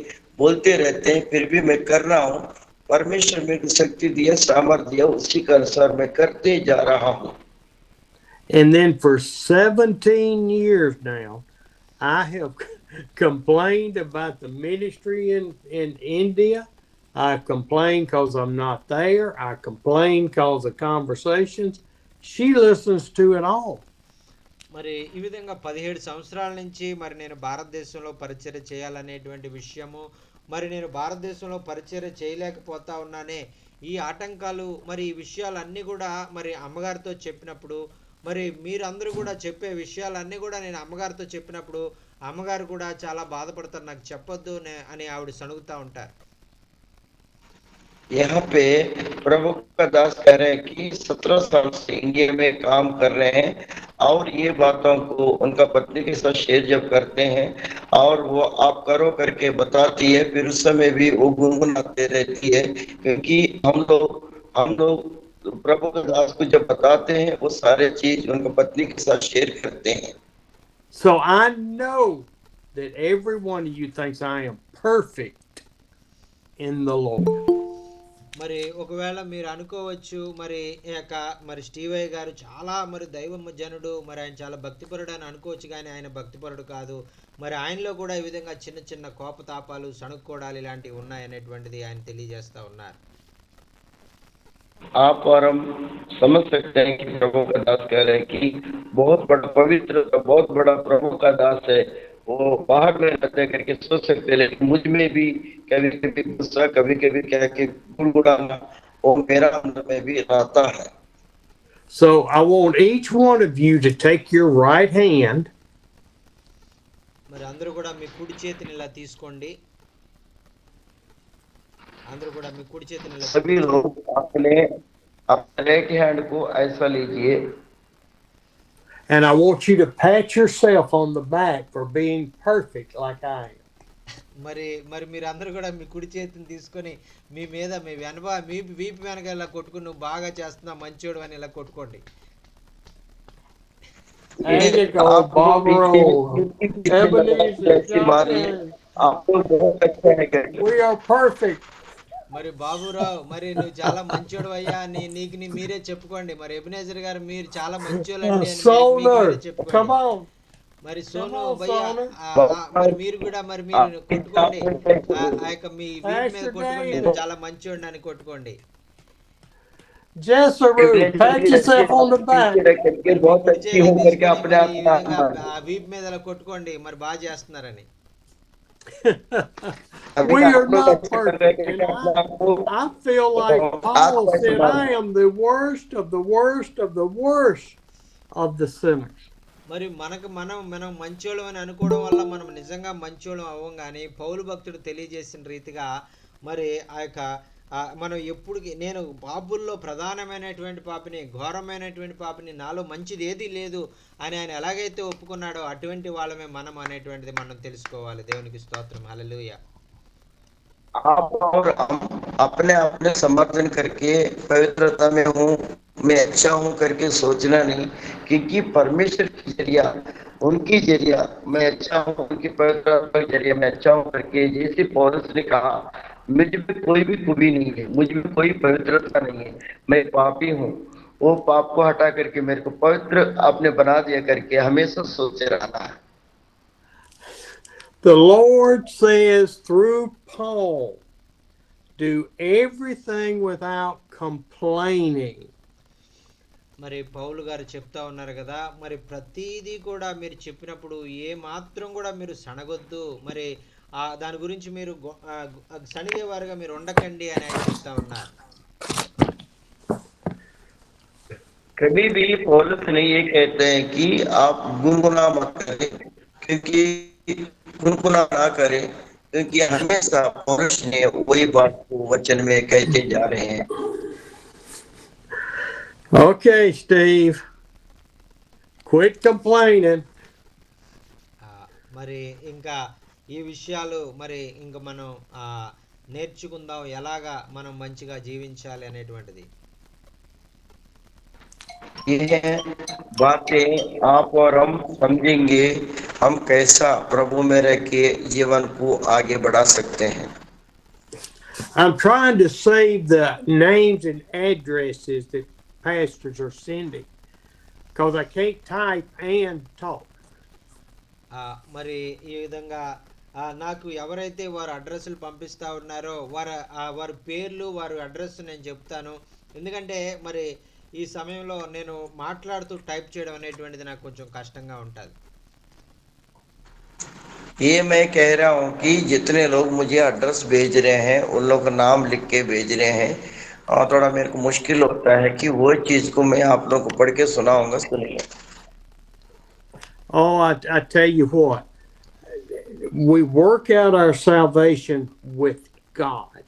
बोलते रहते हैं, फिर भी मैं कर रहा हूँ। परमेश्वर मेरे को शक्ति दिया, सामर्थ्य दिया, उसी के अनुसार मैं करते जा रहा हूँ। And then for 17 years now, I have complained about the ministry in India. I complain because I'm not there. I complain because of conversations. She listens to it all. మరి ఈ విధంగా 17 సంవత్సరాల నుంచి మరి నేను భారతదేశంలో పరిచర్య చేయాలనేటువంటి విషయము, మరి నేను భారతదేశంలో పరిచర్య చేయలేకపోతా ఉన్నానే, ఈ ఆటంకాలు మరి ఈ విషయాలన్నీ కూడా మరి అమ్మగారితో చెప్పినప్పుడు, మరి మీరందరూ కూడా చెప్పే విషయాలన్నీ కూడా నేను అమ్మగారితో చెప్పినప్పుడు అమ్మగారు కూడా చాలా బాధపడతారు, నాకు చెప్పొద్దు అని ఆవిడ సణుగుతూ ఉంటారు. यहाँ पे प्रभु का दास कह रहे हैं कि 17 साल से इंडिया में काम कर रहे हैं और ये बातों को उनका पत्नी के साथ शेयर जब करते हैं और वो आप करो करके बताती है, फिर उस समय भी वो गुनगुनाते रहती है, क्योंकि हम लोग प्रभु के दास को जब बताते हैं वो सारे चीज उनका पत्नी के साथ शेयर करते हैं. So I know that every one of you thinks I am perfect in the Lord. మరి ఒకవేళ మీరు అనుకోవచ్చు, మరి మరి స్టీవయ్య గారు చాలా మరి దైవ జనుడు, మరి ఆయన చాలా భక్తిపరుడు అని అనుకోవచ్చు, కానీ ఆయన భక్తిపరుడు కాదు. మరి ఆయనలో కూడా ఈ విధంగా చిన్న చిన్న కోపతాపాలు, సణుక్కోడాలు ఇలాంటివి ఉన్నాయనేటువంటిది ఆయన తెలియజేస్తా ఉన్నారు. आप और हम समझ सकते हैं कि प्रभु का दास कह रहे हैं कि बहुत बड़ा पवित्र, बहुत बड़ा प्रभु का दास है, वो बाहर में रहते करके सोच सकते हैं, लेकिन मुझ में भी कभी कभी गुस्सा, कभी कभी क्या कि गुड़गुड़ाना वो मेरा अंदर में भी रहता है. So I want each one of you to take your right hand మరి అందరూ కూడా మీ కుడి చేతిని ఇలా తీసుకోండి. అందరూ కూడా మీ కుడి చేతిని ఇలా सभी చూపించండి. लोग अपने अपने राइट हैंड को ऐसा लीजिए And I want you to pat yourself on the back for being perfect like I am. మరి మరి మీరు అందరూ కూడా మీ కుడి చేతిని తీసుకొని మీ మీద మీ మీ వీపు వెనక ఇలా కొట్టుకుని నువ్వు బాగా చేస్తున్నావు మంచోడు అని ఇలా కొట్టుకోండి. There you go, आप लोग Barbara. Ebenezer, Ebenezer, Johnson. आपको बहुत अच्छा है करके We are perfect. మరి బాబురావు, మరి నువ్వు చాలా మంచోడు అయ్యా అని నీకు మీరే చెప్పుకోండి. మరి ఎబినేజర్ గారు మీరు చాలా మంచోళ్ళండి అని మీకు మీరే Sonar, చెప్పుకోండి. come on. మరి సోను Come on, భయ్యా, Sonar. మరి మీరు కూడా మరి మీరు కొట్టుకోండి. ఆ యొక్క మీ వీపు మీద Pastor కొట్టుకోండి, Dave. నేను చాలా మంచోడిని అని కొట్టుకోండి. Jessaru, pat yourself on the back. करके बहुत కుడి अच्छी చేయి हो करके తీసుకొని अपने మరి आप ఈ में విధంగా आत्मा ఆ వీపు మీద ఇలా కొట్టుకోండి, మరి బాగా చేస్తున్నారని. अभी We आप are लोग not अच्छे कर रहे perfect. हैं And कि अपने आप को I feel like Paul आत्मा said, सुधार I am the worst of the worst of the worst of the sinners. మరి మనం మంచోళ్ళం అని అనుకోవడం వల్ల మనం నిజంగా మంచోళ్ళం అవ్వం. కానీ పౌలు భక్తుడు తెలియజేసిన రీతిగా మరి ఆ యొక్క మనం ఎప్పుడుకి నేను పాపుల్లో ప్రధానమైనటువంటి పాపిని, ఘోరమైనటువంటి పాపిని, నాలో మంచిది ఏదీ లేదు అని ఆయన ఎలాగైతే ఒప్పుకున్నాడో అటువంటి వాళ్ళమే మనం అనేటువంటిది మనం తెలుసుకోవాలి. దేవునికి స్తోత్రం, హల్లెలూయా. आप और हम अपने अपने समर्थन करके पवित्रता में हूँ, मैं अच्छा हूँ करके सोचना नहीं, क्योंकि परमेश्वर की जरिया उनकी जरिया मैं अच्छा हूँ, उनकी पवित्रता के जरिए मैं अच्छा हूँ करके, जैसे पौलुस ने कहा मुझ में कोई भी खूबी नहीं है, मुझ में कोई पवित्रता नहीं है, मैं पापी हूँ, वो पाप को हटा करके मेरे को पवित्र आपने बना दिया करके हमेशा सोचे रहना है। The Lord says through Paul, do everything without complaining. మరి పౌలు గారు చెప్తా ఉన్నారు కదా, మరి ప్రతిదీ కూడా మీరు చెప్పినప్పుడు ఏ మాత్రం కూడా మీరు సనగొద్దు, మరి దాని గురించి మీరు సనిగేవారుగా మీరు ఉండకండి అని ఆయన చెప్తా ఉన్నారు. कभी भी पौलुस ने ये कहते हैं कि आप गुनगुना मत करें, क्योंकि गुनगुना ना करें, क्योंकि हमेशा पौलुस ने वही बात को वचन में कहते जा रहे हैं। Okay, Steve. Quit complaining. మరి ఇంకా ఈ విషయాలు మరి ఇంకా మనం నేర్చుకుందాం, ఎలాగా మనం మంచిగా జీవించాలి అనేటువంటిది. ये बातें आप और हम समझेंगे, हम कैसा प्रभु में रह के जीवन को आगे बढ़ा सकते हैं। I'm trying to save the names and addresses that pastors are sending because I can't type and talk. మరి ఈ విధంగా నాకు ఎవరైతే వారు అడ్రస్లు పంపిస్తూ ఉన్నారో వారి పేర్లు, వారి అడ్రస్ నేను చెప్తాను. ఎందుకంటే మరి ఈ సమయంలో నేను మాట్లాడుతూ టైప్ చేయడం అనేటువంటిది నాకు కొంచెం కష్టంగా ఉంటుంది. ये मैं कह रहा हूँ कि जितने लोग मुझे एड्रेस भेज रहे हैं उन लोग का नाम लिख के भेज रहे हैं, और थोड़ा मेरे को मुश्किल होता है कि वो चीज को मैं आप लोग को पढ़ के सुनाऊंगा, सुनिए। Oh, I tell you what, we work out our salvation with God.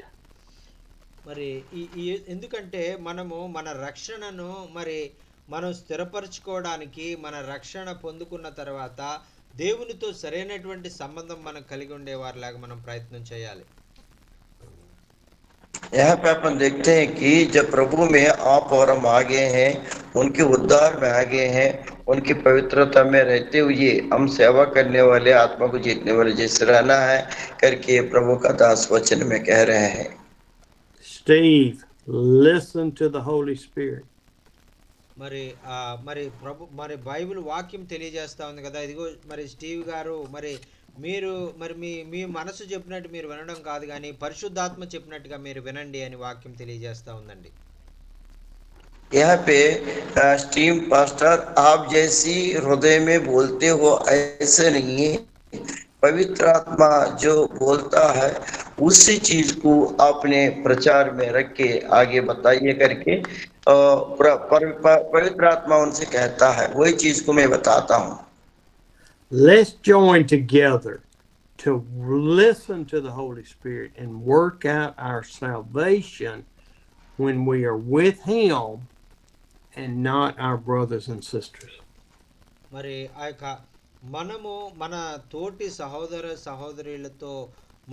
మరి ఎందుకంటే మనము మన రక్షణను మరి మనం స్థిరపరచుకోవడానికి, మన రక్షణ పొందుకున్న తర్వాత దేవునితో సరైనటువంటి సంబంధం మనం కలిగి ఉండేవారిలాగా మనం ప్రయత్నం చేయాలి. यहाँ पे अपन देखते हैं कि जब प्रभु में आप और हम आ गए हैं, उनके उद्धार में आ गए हैं, उनकी पवित्रता में रहते हुए हम सेवा करने वाले, आत्मा को जीतने वाले जैसे रहना है करके प्रभु का दास वचन में कह रहे हैं। Steve, listen to the Holy Spirit. మరి ప్రభు మరి బైబిల్ వాక్యం తెలియజేస్తా ఉంది కదా, ఇదిగో మరి స్టీవ్ గారు, మరి మీరు మరి మీ మనసు చెప్పినట్టు మీరు వినడం కాదు కానీ పరిశుద్ధాత్మ చెప్పినట్టుగా మీరు వినండి అని వాక్యం తెలియజేస్తా ఉందండి. यहाँ पे स्टीव पास्टर आप जैसी हृदय में बोलते हो ऐसे नहीं है, पवित्र आत्मा जो बोलता है उसी चीज को आपने प्रचार में रख के आगे बताइए करके पवित्र आत्मा उनसे कहता है, वही चीज को मैं बताता हूँ. Let's join together to listen to the Holy Spirit and work out our salvation when we are with Him and not our brothers and sisters. మరి ఆ యొక్క మనము మన తోటి సహోదర సహోదరులతో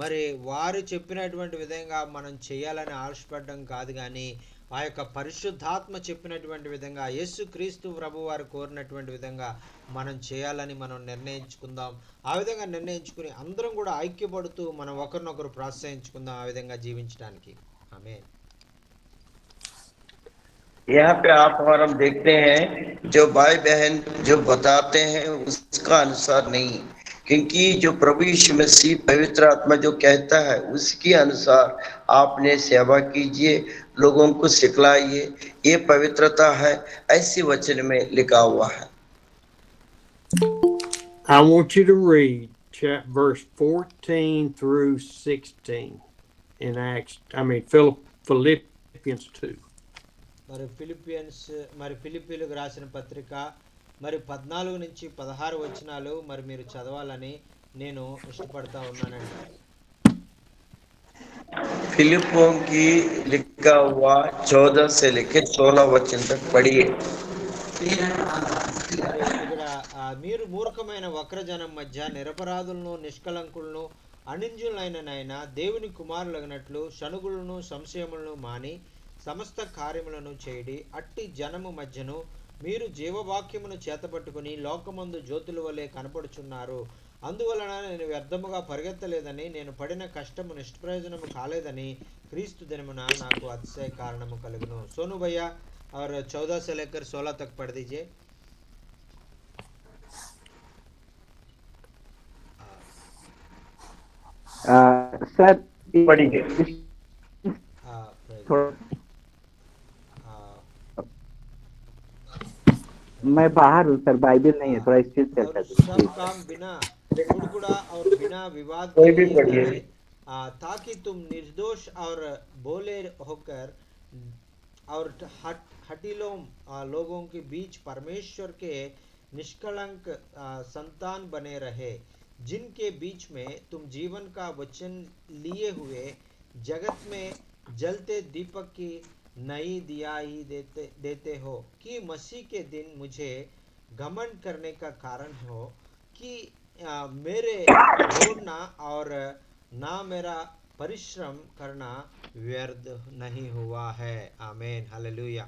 మరి వారు చెప్పినటువంటి విధంగా మనం చేయాలని ఆశపడడం కాదు, కానీ ఆ యొక్క పరిశుద్ధాత్మ చెప్పినటువంటి విధంగా యేసుక్రీస్తు ప్రభు వారు కోరినటువంటి విధంగా మనం చేయాలని మనం నిర్ణయించుకుందాం. ఆ విధంగా నిర్ణయించుకుని అందరం కూడా ఐక్యపడుతూ మనం ఒకరినొకరు ప్రోత్సహించుకుందాం ఆ విధంగా జీవించడానికి. ఆమేన్. यहाँ पे आप और हम देखते हैं जो भाई बहन जो बताते हैं उसका अनुसार नहीं, क्योंकि जो प्रभु यीशु मसीह पवित्र आत्मा जो कहता है उसके अनुसार आपने सेवा कीजिए, लोगों को सिखलाइए, ये पवित्रता है, ऐसी वचन में लिखा हुआ है. I want you to read verse 14 through 16 in Philippians 2. మరి ఫిలిప్పీలకు రాసిన పత్రిక మరి 14 నుంచి 16 వచనాలు మరి మీరు చదవాలని నేను ఇష్టపడతా ఉన్నానండి. फिलिप्पियों की लिखा हुआ 14 से लेकर 16 वचन तक पढ़िए. ఇక్కడ మీరు మూర్ఖమైన వక్రజనం మధ్య నిరపరాధులను నిష్కలంకులను అనింజులైన దేవుని కుమారులగినట్లు శనుగులను సంశయములను మాని సమస్త కార్యములను చేయడి. అట్టి జనము మధ్యను మీరు జీవవాక్యమును చేతపట్టుకుని లోకమందు జ్యోతుల వలె కనపడుచున్నారు. అందువలన నేను వ్యర్థముగా పరిగెత్తలేదని, నేను పడిన కష్టము నిష్ప్రయోజనము కాలేదని క్రీస్తు దినమున నాకు అతిశయ కారణము కలుగును. सोनू भैया और 14 से लेकर 16 तक पढ़ दीजिए. सर पढ़िए. मैं बाहर हूँ सर, बाइबल नहीं है, थोड़ा स्पीड से और सब काम बिना कुड़कुड़ा और बिना विवाद कोई के भी लिए पढ़िए. करें, ताकि तुम निर्दोष और भोले होकर और हठीलों लोगों के बीच परमेश्वर के निष्कलंक संतान बने रहे, जिनके बीच में तुम जीवन का वचन लिए हुए जगत में जलते दीपक की नई दियाई देते हो, कि मसीह के दिन मुझे घमंड करने का कारण हो, कि मेरे दौड़ना और ना मेरा परिश्रम करना व्यर्थ नहीं हुआ है. आमीन. Hallelujah.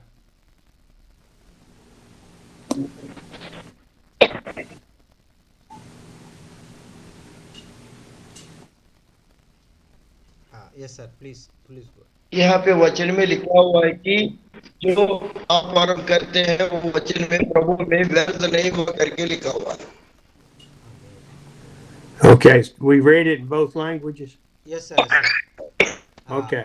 Yes sir, please please. यहाँ पे वचन में लिखा हुआ है कि जो आप और हम करते हैं वो वचन में प्रभु में व्यर्थ नहीं हुआ करके लिखा हुआ है. Okay, we read it in both languages? Yes sir, yes, sir. Okay.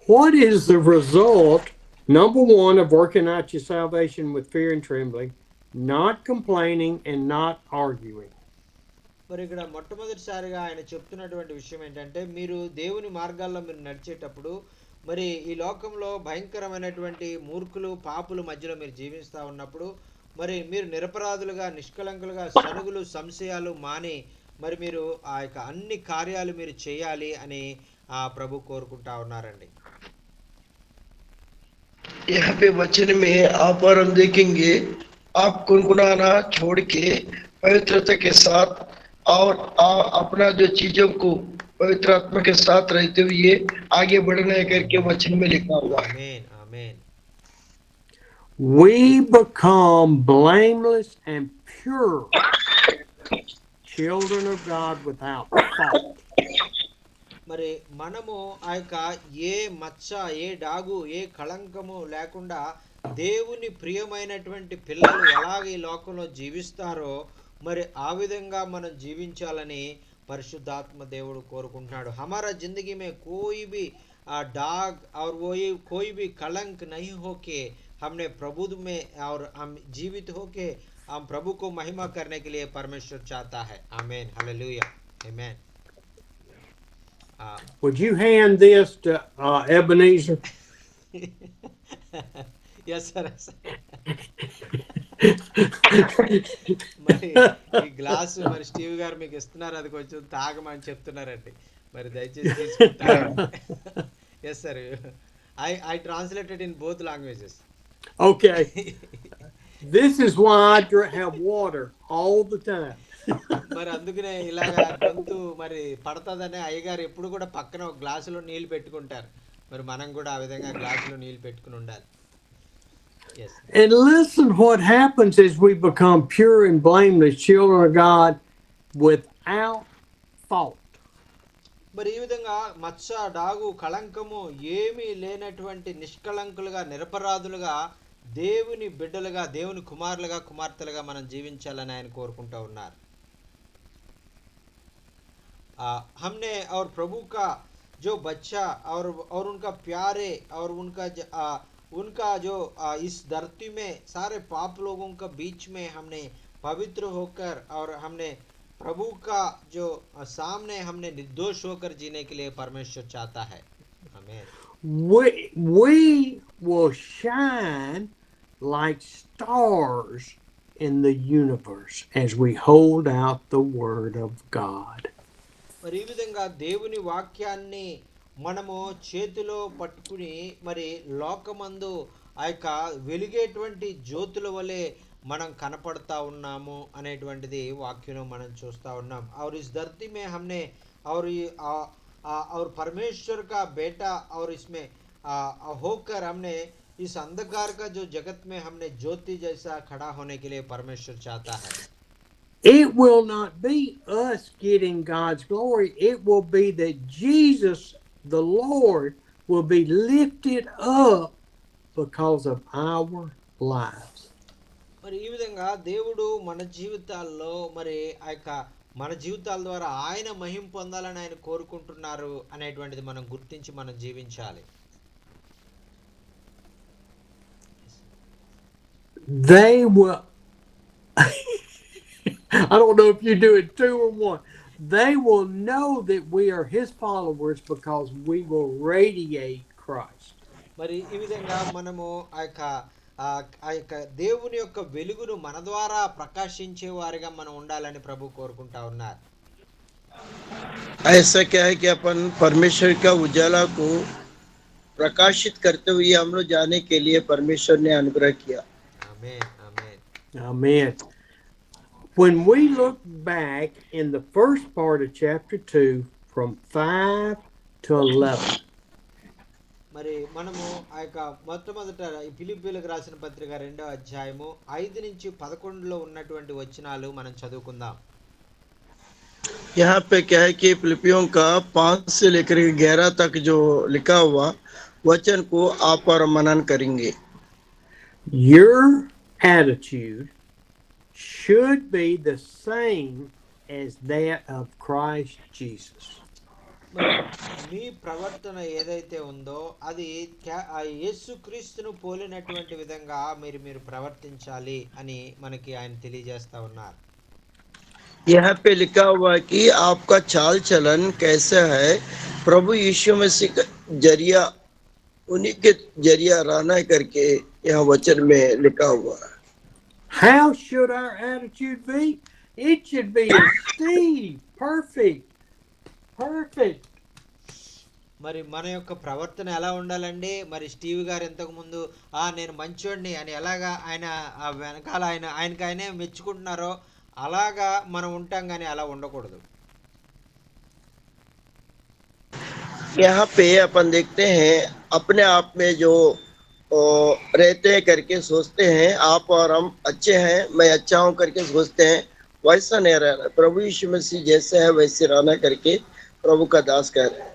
What is the result, number one, of working out your salvation with fear and trembling, not complaining and not arguing? మరి ఇక్కడ మొట్టమొదటిసారిగా ఆయన చెప్తున్నటువంటి విషయం ఏంటంటే, మీరు దేవుని మార్గాల్లో మీరు నడిచేటప్పుడు మరి ఈ లోకంలో భయంకరమైనటువంటి మూర్ఖులు పాపుల మధ్యలో మీరు జీవిస్తూ ఉన్నప్పుడు మరి మీరు నిరపరాధులుగా నిష్కలంకులుగా సనుగులు సంశయాలు మాని మరి మీరు ఆ యొక్క అన్ని కార్యాలు మీరు చేయాలి అని ఆ ప్రభు కోరుకుంటా ఉన్నారండి. यहाँ पे वचन में आप और हम देखेंगे, आप गुनगुनाना छोड़ के पवित्रता के साथ और अपना जो चीजों को पवित्र आत्मा के साथ रहते हुए आगे बढ़ना है करके वचन में लिखा हुआ है. आमीन आमीन. We become blameless and pure children of God without fault. మరి మనము ఆ యొక్క ఏ మచ్చ ఏ డాగు ఏ కళంకము లేకుండా దేవుని ప్రియమైనటువంటి పిల్లలు ఎలాగ ఈ లోకంలో జీవిస్తారో మరి ఆ విధంగా మనం జీవించాలని పరిశుద్ధాత్మ దేవుడు కోరుకుంటున్నాడు. हमारा जिंदगी में कोई भी दाग और वो कोई भी कलंक नहीं होके हमने प्रभु में और हम जीवित होके हम प्रभु को महिमा करने के लिए परमेश्वर चाहता है. आमीन. हालेलुया. आमीन. Would you hand this to Ebenezer? Yes sir. మరి ఈ గ్లాసు మరి స్టీవ్ గారు మీకు ఇస్తున్నారు, అది కొంచెం తాగమని చెప్తున్నారండి. మరి దయచేసి తీసుకుని తాగండి. Yes sir, I translated in both languages. Okay. This is why I have water all the time. మరి అందుకనే ఇలాగా గొంతు మరి పడతదనే అయ్యగారు ఎప్పుడు కూడా పక్కన ఒక గ్లాసులో నీళ్లు పెట్టుకుంటారు. మరి మనం కూడా ఆ విధంగా గ్లాసులో నీళ్లు పెట్టుకుని ఉండాలి. Yes. And listen, what happens is we become pure and blameless children of God without fault. మరి ఈ విధంగా మచ్చ, డాగు, కళంకము ఏమీ లేనటువంటి నిష్కళంకులుగా, నిరపరాధులుగా, దేవుని బిడ్డలుగా, దేవుని కుమారులుగా, కుమార్తెలుగా మనం జీవించాలని ఆయన కోరుకుంటూ ఉన్నారు. हमने और प्रभु का जो बच्चा और उनका प्यारे और उनका जो इस धरती में सारे पाप लोगों का बीच में हमने पवित्र होकर और हमने प्रभु का जो सामने हमने निर्दोष होकर जीने के लिए परमेश्वर चाहता है. आमीन. We will shine like stars in the universe as we hold out the word of God. మరి ఈ విధంగా దేవుని వాక్యాన్ని మనము చేతిలో పట్టుకుని మరి లోకమందు ఆ యొక్క వెలిగేటువంటి జ్యోతుల వలె మనం కనపడతా ఉన్నాము అనేటువంటిది వాక్యంలో మనం చూస్తూ ఉన్నాం. और इस धरती में हमने और परमेश्वर का बेटा और इसमें होकर हमने इस अंधकार का जो जगत में हमने ज्योति जैसा खड़ा होने के लिए परमेश्वर चाहता है. It will not be us getting God's glory. It will be that Jesus, the Lord, will be lifted up because of our lives. మరి ఈ విధంగా దేవుడు మన జీవితాల్లో మరి ఆ యొక్క మన జీవితాల ద్వారా ఆయన మహిమ పొందాలని ఆయన కోరుకుంటున్నారు అనేటువంటిది మనం గుర్తించి మనం జీవించాలి. They will I don't know if you do it two or one. They will know that we are his followers because we will radiate Christ. మరి ఈ విధంగా మనము ఆ యొక్క దేవుని యొక్క వెలుగును మన ద్వారా ప్రకాశించే వారిగా మనం ఉండాలని ప్రభు కోరుకుంటా ఉన్నారు. ऐसा क्या है कि अपन परमेश्वर का उजाला को प्रकाशित करते हुए हम लोग जाने के लिए परमेश्वर ने अनुग्रह किया. आमीन, आमीन. Amen. When we look back in the first part of chapter 2 from 5 to 11. మరి మనము ఆ యొక్క మొట్టమొదట ఫిలిప్పీయులకు రాసిన పత్రిక 2వ అధ్యాయము 5 నుంచి 11లో ఉన్నటువంటి వచనాలు మనం చదువుకుందాం. यहाँ पे क्या है कि फिलिपियों का 5 से लेकर 11 तक जो लिखा हुआ वचन को आप और मनन करेंगे. Your attitude should be the same as that of Christ Jesus. మీ ప్రవర్తన ఏదైతే ఉందో అది యేసుక్రీస్తును పోలినటువంటి విధంగా మీరు ప్రవర్తించాలి అని మనకి ఆయన తెలియజేస్తా ఉన్నారు. यहाँ पे लिखा हुआ है कि आपका चाल चलन कैसा है, प्रभु यीशु मसीह का जरिया, उन्हीं के जरिया रहना करके यहाँ वचन में लिखा हुआ है. How should our attitude be? It should be esteemed, perfect. మరి మన యొక్క ప్రవర్తన ఎలా ఉండాలండి? మరి స్టీవ్ గారు ఇంతకు ముందు నేను మంచోడిని అని ఎలాగా ఆయన వెనకాల ఆయనకి ఆయనే మెచ్చుకుంటున్నారో అలాగా మనం ఉంటాం, కానీ అలా ఉండకూడదు. यहाँ पे अपन देखते हैं अपने आप में जो रहते हैं करके सोचते हैं आप और हम अच्छे हैं, मैं अच्छा हूं करके सोचते हैं, वैसा नहीं रहना. प्रभु यीशु मसीह जैसे है वैसे रहना करके प्रभु का दास कह रहे हैं.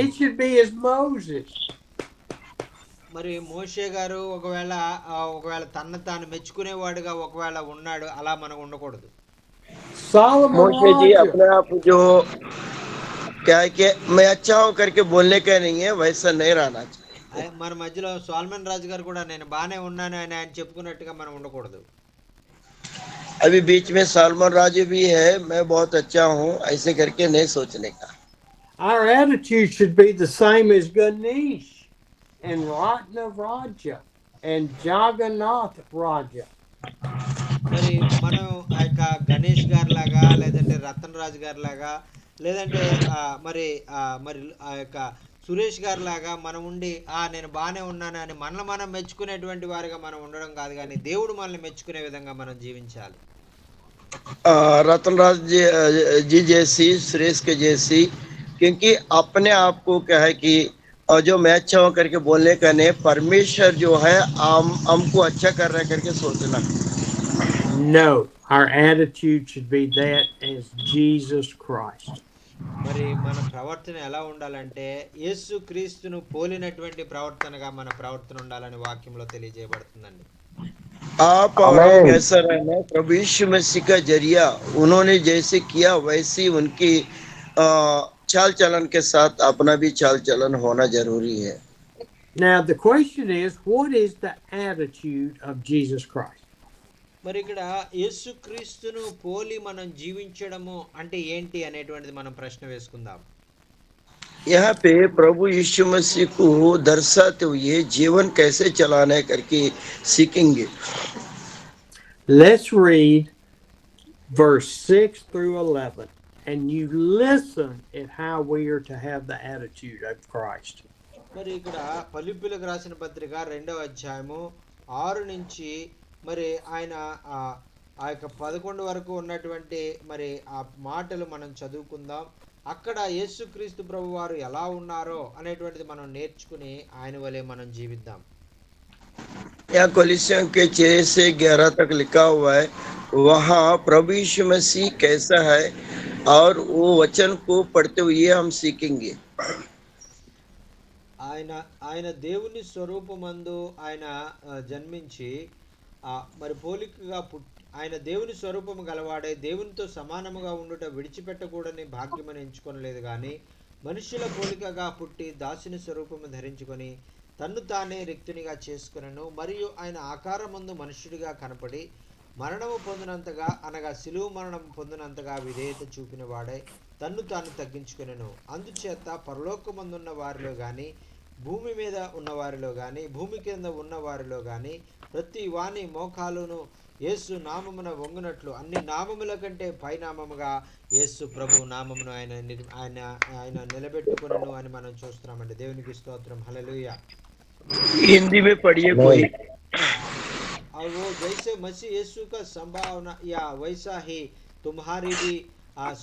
It should be as Moses. మరి మోషే గారు ఒకవేళ తన్ను తాను మెచ్చుకునేవాడుగా ఒకవేళ ఉన్నాడు, అలా మనం ఉండకూడదు. मोशे जी अपने आप जो क्या है कि मैं अच्छा हूं करके बोलने का नहीं है, वैसा नहीं रहना चाहिए. మన మధ్యలో సోల్మన్ రాజు గారు కూడా నేను బానే ఉన్నాను అని ఆయన చెప్పుకున్నట్టుగా మనం ఉండకూడదు. अभी बीच में सलमान राजू भी है, मैं बहुत अच्छा हूं ऐसे करके नहीं सोचने का. Our attitude should be the same as Ganesh and Ratna Raja and Jagannath Raja. మరి మనం ఆ యొక్క గణేష్ గారిలాగా లేదంటే రతన్ రాజ్ గారిలాగా లేదంటే మరి ఆ యొక్క సురేష్ గారిలాగా మనం ఉండి నేను బాగానే ఉన్నాను అని మనల్ని మనం మెచ్చుకునేటువంటి వారిగా మనం ఉండడం కాదు, కానీ దేవుడు మనల్ని మెచ్చుకునే విధంగా మనం జీవించాలి. रतनराज जी जैसी, सुरेश के जैसी, क्योंकि अपने आप को क्या है कि जो मैं अच्छा हूं करके बोलने का नहीं, परमेश्वर जो है हमको अच्छा कर रहा है करके सोचना। No, our attitude should be that as Jesus Christ. మరి మన ప్రవర్తన ఎలా ఉండాలంటే యేసు క్రీస్తును పోలినటువంటి ప్రవర్తనగా మన ప్రవర్తన ఉండాలని వాక్యంలో తెలియజేయబడుతుందండి. आप और हम आमीन। कैसा रहना, प्रभु यीशु मसीह का जरिया उन्होंने जैसे किया वैसी उनकी चाल चलन के साथ अपना भी चाल चलन होना जरूरी है। Now, the question is, what is the attitude of Jesus Christ? మరి ఇక్కడ యేసుక్రీస్తును పోలి మనం జీవించడము అంటే ఏంటి అనేటువంటిది మనం ప్రశ్న వేసుకుందాం. यहाँ पे प्रभु यीशु मसीह को दर्शाते हुए जीवन कैसे चलाना है करके सीखेंगे। Let's read verse 6 through 11, and you listen at how we are to have the attitude of Christ. మరి ఇక్కడ ఫిలిప్పీయులకు రాసిన పత్రిక 2వ అధ్యాయము 6 నుంచి మరి ఆయన ఆ యొక్క 11 వరకు ఉన్నటువంటి మరి ఆ మాటలు మనం చదువుకుందాం. అక్కడ యేసుక్రీస్తు ప్రభు వారు ఎలా ఉన్నారో అనేటువంటిది మనం నేర్చుకుని ఆయన వలె మనం జీవిద్దాం. यहाँ कोलिसियों के 6 से 11 तक लिखा हुआ है, वहाँ प्रभु यीशु मसीह कैसा है और वो वचन को पढ़ते हुए हम सीखेंगे। ఆయన దేవుని స్వరూపమందు ఆయన జన్మించి మరి పోలికగా ఆయన దేవుని స్వరూపము గలవాడే దేవునితో సమానముగా ఉండుట విడిచిపెట్టకూడని భాగ్యమని ఎంచుకొనలేదు, కానీ మనుష్యుల పోలికగా పుట్టి దాసుని స్వరూపము ధరించుకొని తన్ను తానే రిక్తునిగా చేసుకునను. మరియు ఆయన ఆకారమందు మనుష్యుడిగా కనపడి మరణము పొందినంతగా అనగా శిలువ మరణం పొందినంతగా విధేయత చూపిన వాడే తన్ను తాను తగ్గించుకునెను. అందుచేత పరలోకమందున్న వారిలో కానీ భూమి మీద ఉన్నవారిలో కానీ భూమి కింద ఉన్న వారిలో కానీ ప్రతి వాని మోకాలును యేసు నామమున వంగునట్లు అన్ని నామముల కంటే పైనామముగా యేసు ప్రభు నామమును ఆయన నిలబెట్టుకునను అని మనం చూస్తున్నామండి. దేవునికి స్తోత్రం, హల్లెలూయా. हिंदी में पढ़िए कोई। और वो जैसे मसीह यीशु का संभावना या वैसा ही तुम्हारी भी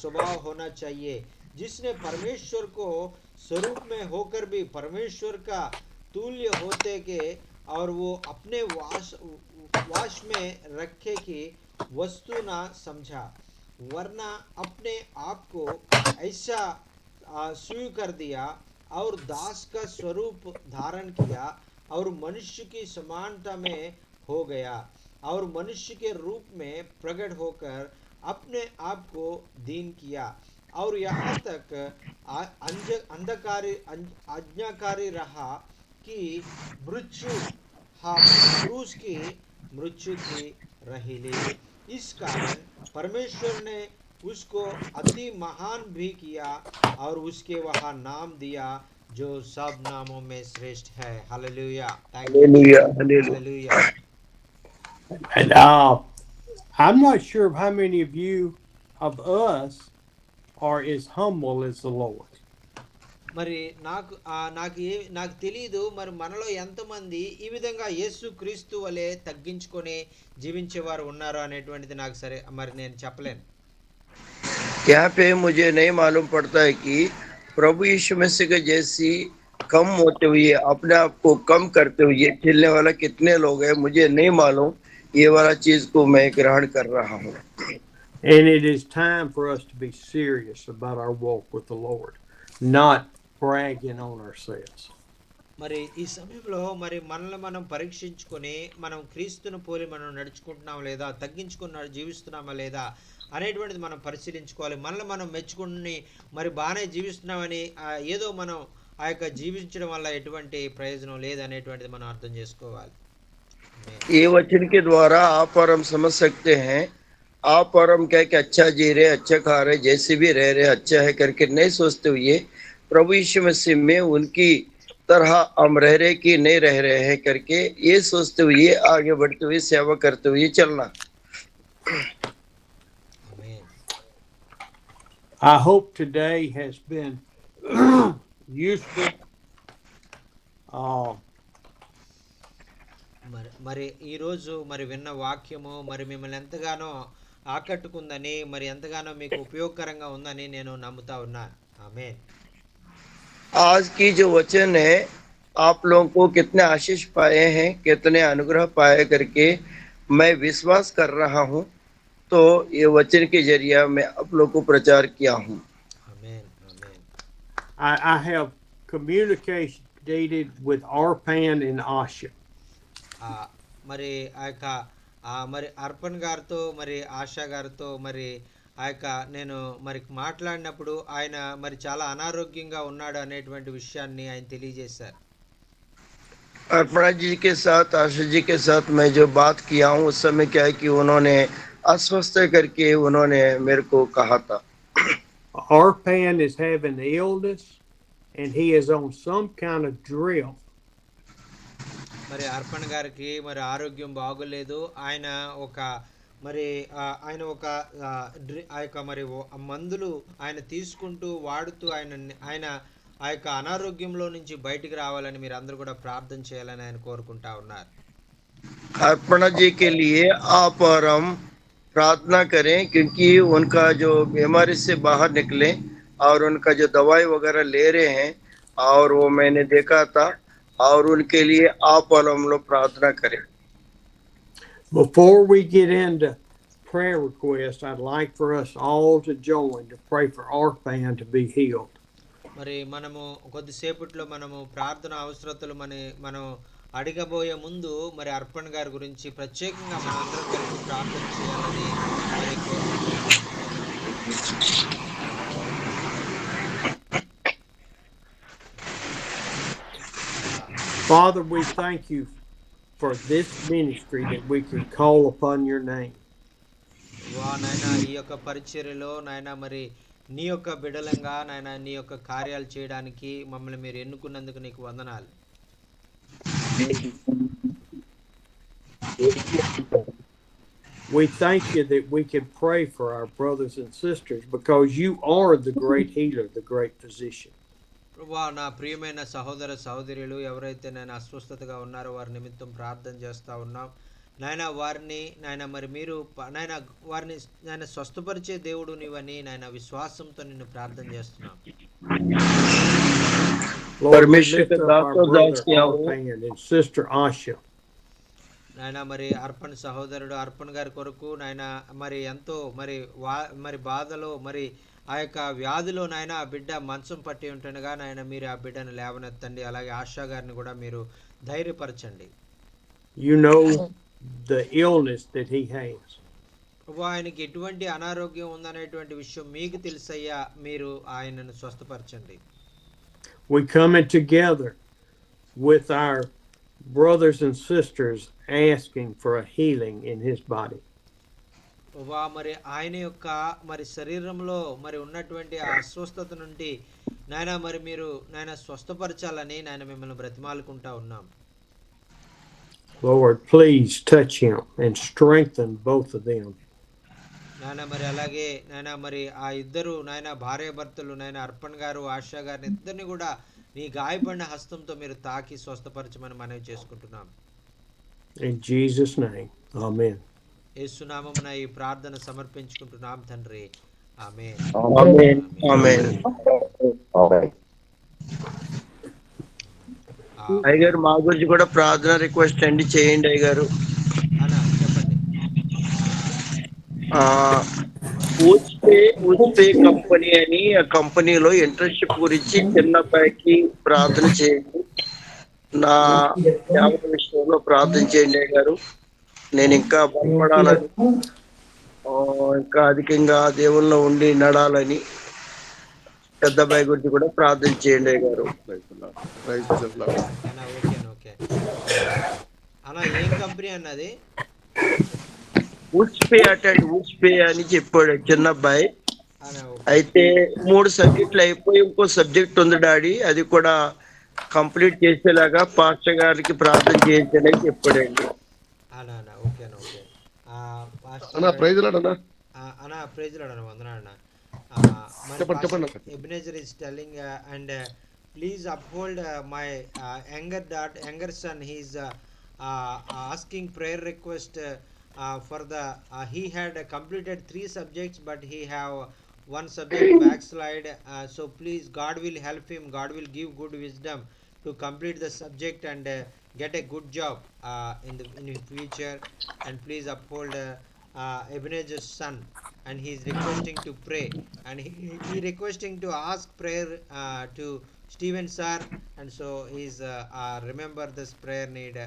स्वभाव होना चाहिए, जिसने परमेश्वर को स्वरूप में होकर भी परमेश्वर का तुल्य होते के और वो अपने वास में रखे की वस्तु ना समझा, वरना अपने आप को ऐसा स्वीकार कर दिया और दास का स्वरूप धारण किया और मनुष्य की समानता में हो गया और मनुष्य के रूप में प्रकट होकर अपने आप को दीन किया और यहाँ तक आज्ञाकारी रहा कि मृत्यु क्रूस की मृत्यु की रही ली। इस कारण परमेश्वर ने उसको अति महान भी किया और उसके वहाँ नाम दिया जो सब नामों में श्रेष्ठ है। Hallelujah, hallelujah, hallelujah. Hallelujah. And I'm not sure of how many of you, of us, are as humble as the Lord. మరి నాకు తెలియదు మరి మనలో ఎంతమంది ఈ విధంగా యేసు క్రీస్తు వలె తగ్గించుకొని జీవించేవారు ఉన్నారు అనేటువంటిది నాకు సరే మరి నేను చెప్పలేను. यहाँ पे मुझे नहीं मालूम पड़ता है कि प्रभु यीशु मसीह के जैसी कम होते हुए अपने आप को कम करते हुए चलने वाला कितने लोग हैं, मुझे नहीं मालूम। ये वाला चीज को मैं ग्रहण कर रहा हूँ। And it is time for us to be serious about our walk with the Lord, not bragging on ourselves. మరి ఈ సమయంలో మరి మనల్ని మనం పరీక్షించుకొని మనం క్రీస్తును పోలి మనం నడుచుకుంటున్నామా లేదా, తగ్గించుకున్న జీవిస్తున్నామా లేదా అనేటువంటిది మనం పరిశీలించుకోవాలి. మనల్ని మనం మెచ్చుకుని మరి బాగానే జీవిస్తున్నామని ఏదో మనం ఆ యొక్క జీవించడం వల్ల ఎటువంటి ప్రయోజనం లేదనేటువంటిది మనం అర్థం చేసుకోవాలి. ये वचन के द्वारा आप और हम समझ सकते हैं, आप और हम कह के अच्छा जी रहे, अच्छा खा रहे, जैसे भी रह रहे अच्छा है करके नहीं सोचते हुए प्रभु यीशु मसीह में उनकी तरह हम रह रहे कि नहीं रह रहे हैं करके ये सोचते हुए आगे बढ़ते हुए सेवा करते हुए चलना। ఆమేన్. I hope today has been useful. మరి ఈరోజు మరి విన్న వాక్యము మరి మిమ్మల్ని ఎంతగానో ఆకట్టుకుందని, మరి ఎంతగానో మీకు ఉపయోగకరంగా ఉందని నేను నమ్ముతా ఉన్నాను. ఆమేన్. आज की जो वचन है आप लोगों को कितने आशीष पाए हैं, कितने अनुग्रह पाए करके मैं विश्वास कर रहा हूँ। तो ये वचन के जरिए मैं आप लोग को प्रचार किया हूँ। ఆమేన్. ఆమేన్. I have communicated with Arpan and Asha. మరి ఆ యొక్క మరి అర్పణ్ గారితో మరి ఆశా గారితో మరి ఆ యొక్క నేను మరి మాట్లాడినప్పుడు ఆయన మరి చాలా అనారోగ్యంగా ఉన్నాడు అనేటువంటి విషయాన్ని ఆయన తెలియజేశారు. अर्पणा जी के साथ, आशा जी के साथ मैं जो बात किया हूँ उस समय क्या है कि उन्होंने आश्वस्त करके उन्होंने मेरे को कहा था। Arpan is having illness and he is on some kind of drip. మరి అర్పణ్ గారికి మరి ఆరోగ్యం బాగోలేదు. ఆయన ఒక మరి ఆయన ఒక ఆ యొక్క మరి మందులు ఆయన తీసుకుంటూ వాడుతూ ఆయన ఆ యొక్క అనారోగ్యంలో నుంచి బయటికి రావాలని మీరు అందరూ కూడా ప్రార్థన చేయాలని ఆయన కోరుకుంటా ఉన్నారు. अर्पणा जी के लिए आप और हम प्रार्थना करें क्योंकि उनका जो बीमारी से बाहर निकले और उनका जो दवाई वगैरह ले रहे हैं और वो मैंने देखा था और उनके लिए आप और हम लोग प्रार्थना करें। Before we get into prayer requests, I'd like for us all to join to pray for Arpan to be healed. మరి మనము కొద్దిసేపట్లో మనము ప్రార్థన అవసరతలు మనం అడగబోయే ముందు మరి అర్పణ్ గారి గురించి ప్రత్యేకంగా మనం అందరం కలిసి ప్రార్థన చేయాలని మరి కోరుకుంటున్నాను. Father, we thank you for this ministry that we can call upon your name. నాయనా ఈ యొక్క పరిచర్యలో నాయనా మరి నీ యొక్క బిడలంగా నాయనా నీ యొక్క కార్యాలు చేయడానికి మమ్మల్ని మీరు ఎన్నుకున్నందుకు నీకు వందనాలు. We thank you that we can pray for our brothers and sisters because you are the great healer, the great physician. ప్రభువా, నా ప్రియమైన సహోదర సహోదరులు ఎవరైతే నేను అస్వస్థతగా ఉన్నారో వారి నిమిత్తం ప్రార్థన చేస్తా ఉన్నాం నాయన. వారిని నాయన మరి మీరు నాయన వారిని నాయన స్వస్థపరిచే దేవుడు నీవని నాయన విశ్వాసంతో నిన్ను ప్రార్థన చేస్తున్నాం. Lord, we lift up our brother Arpan and sister Asha. నాయన మరి అర్పణ్ సహోదరుడు అర్పణ్ గారి కొరకు నాయన మరి ఎంతో మరి బాధలో మరి ఆ యొక్క వ్యాధిలో నాయన ఆ బిడ్డ మంచం పట్టి ఉంటుండగా నాయన మీరు ఆ బిడ్డను లేవనెత్తండి. అలాగే ఆశా గారిని కూడా మీరు ధైర్యపరచండి. You know the illness that he has. ఆయనకి ఎటువంటి అనారోగ్యం ఉందనేటువంటి విషయం మీకు తెలుసయ్యా. మీరు ఆయనను స్వస్థపరచండి. We coming together with our brothers and sisters asking for a healing in his body. మరి ఆయన యొక్క మరి శరీరంలో మరి ఉన్నటువంటి ఆ అస్వస్థత నుండి నాయన మరి మీరు నాయన స్వస్థపరచాలని నాయన మిమ్మల్ని బ్రతిమాలుకుంటా ఉన్నాం. Lord, please touch him and strengthen both of them. నాయన మరి అలాగే నాయన మరి ఆ ఇద్దరు నాయన భార్యాభర్తలు నాయన అర్పణ్ గారు ఆశా గారిని ఇద్దరిని కూడా నీ గాయపడిన హస్తంతో మీరు తాకి స్వస్థపరచమని మనవి చేసుకుంటున్నాం. In Jesus' name, amen. యేసునామమున ఈ ప్రార్థన సమర్పించుకుంటున్నాం తండ్రి. ఆమేన్. ఆమేన్. ఆమేన్. అయ్యగారు మా గురించి కూడా ప్రార్థన రిక్వెస్ట్ అండి చేయండి అయ్యగారు. అన్నా చెప్పండి. ఉస్పే కంపెనీ అని ఆ కంపెనీలో ఇంటర్న్షిప్ గురించి చిన్న అబ్బాయికి ప్రార్థన చేయండి. నా సేవల విషయంలో ప్రార్థన చేయండి అయ్యగారు. నేను ఇంకా బలపడాలని ఇంకా అధికంగా దేవుల్లో ఉండి నడాలని పెద్ద అబ్బాయి గురించి కూడా ప్రార్థన చేయండి అయ్యగారు. ఓకే అన్నా ఏం కంపెనీ అన్నది? ఉస్పే అని చెప్పాడు చిన్న అబ్బాయి. అయితే 3 సబ్జెక్టులు అయిపోయి ఇంకో సబ్జెక్ట్ ఉంది డాడీ, అది కూడా కంప్లీట్ చేసేలాగా పాస్టర్ గారికి ప్రార్థన చేయించడానికి చెప్పాడండి. అన్నా అన్న ఓకే అన్న ఓకే పాస్టర్ అన్నా ప్రైజ్ లాడ్ అన్నా. అన్న ప్రైజ్ లాడ్ అన్న వందనాలు అన్న మరి చెప్పండి పాస్టర్ చెప్పండి. Ebenezer is telling and please uphold my younger son. He's asking prayer request for the he had completed 3 subjects but he have one subject backslide, so please God will help him, God will give good wisdom to complete the subject and get a good job in future, and please uphold Ebenezer's son, and he is requesting to pray, and he requesting to ask prayer to Stephen sir, and so he's remember this prayer need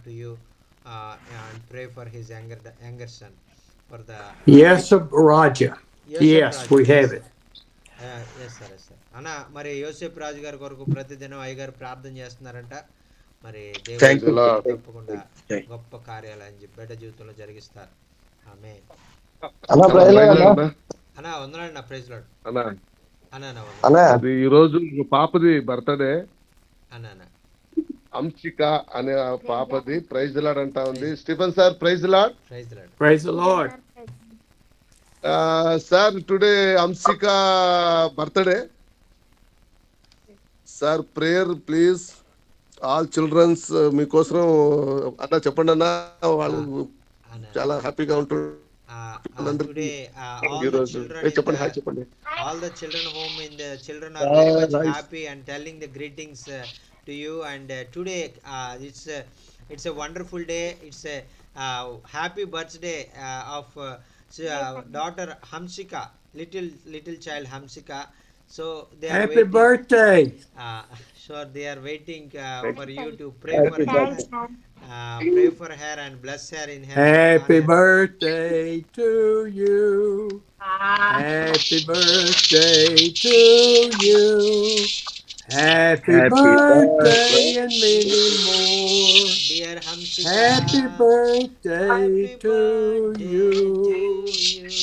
to you, and pray for his younger son for the Yes, Raja. Yosef Yes, Raj. we have it. Yes sir yes sir అన్న మరి యోసేపు రాజు గారి కొరకు ప్రతిదినం అయ్యగారు ప్రార్థన చేస్తున్నారంట. మరి Thank దేవుడు you. తప్పకుండా గొప్ప కార్యాలు ఆయన బిడ్డ జీవితంలో జరిగిస్తారు. ఆమె అన్న అన్నా ప్రైజ్ ప్రైజ్ లాడ్ లాడ్ అన్న. అన్నా. అన్న వందనాడు నా ప్రైజ్ లాడ్ అన్నా అన్న అన్న వందనాలు అన్న అది ఈ రోజు ఒక పాపది బర్త్డే, అన్న అన్న అంశిక అనే ఆ పాపది ప్రైజ్ లాడ్ అంటా ఉంది. Stephen sir praise Lord. Praise Lord Praise the Lord. Sir today Anshika birthday. Sir prayer please all children మీకోసం అన్న చెప్పండి అన్న. వాళ్ళు అన్న చాలా హ్యాపీగా ఉంటారు టుడే all ఈ the రోజు. children in చెప్పండి the హాయ్ చెప్పండి. all the children home in the children are very much Nice. happy and telling the greetings to you, and today it's a wonderful day. It's a happy birthday of daughter Hamsika, little child Hamsika, so they are Happy waiting, birthday. so they are waiting for you to pray for her, pray for her and bless her in her Happy honor. birthday to you. Happy birthday to you. Happy Happy birthday and many more. Dear Hamsika, Happy birthday happy to birthday you. to you.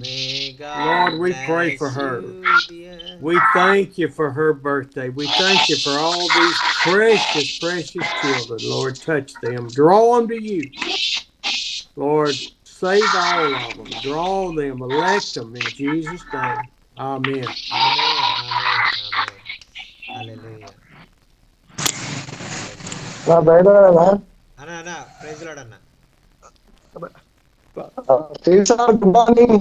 May God Lord, we pray bless for her. you, dear. We thank you for her birthday. We thank you for all these precious, precious children. Lord, touch them. Draw them to you. Lord, save all of them. Draw them. Elect them in Jesus' name. Amen. Amen, amen, amen. Hallelujah. నా praise Lord అన్న. అన్న అన్న praise Lord అన్న. Steve sir good morning.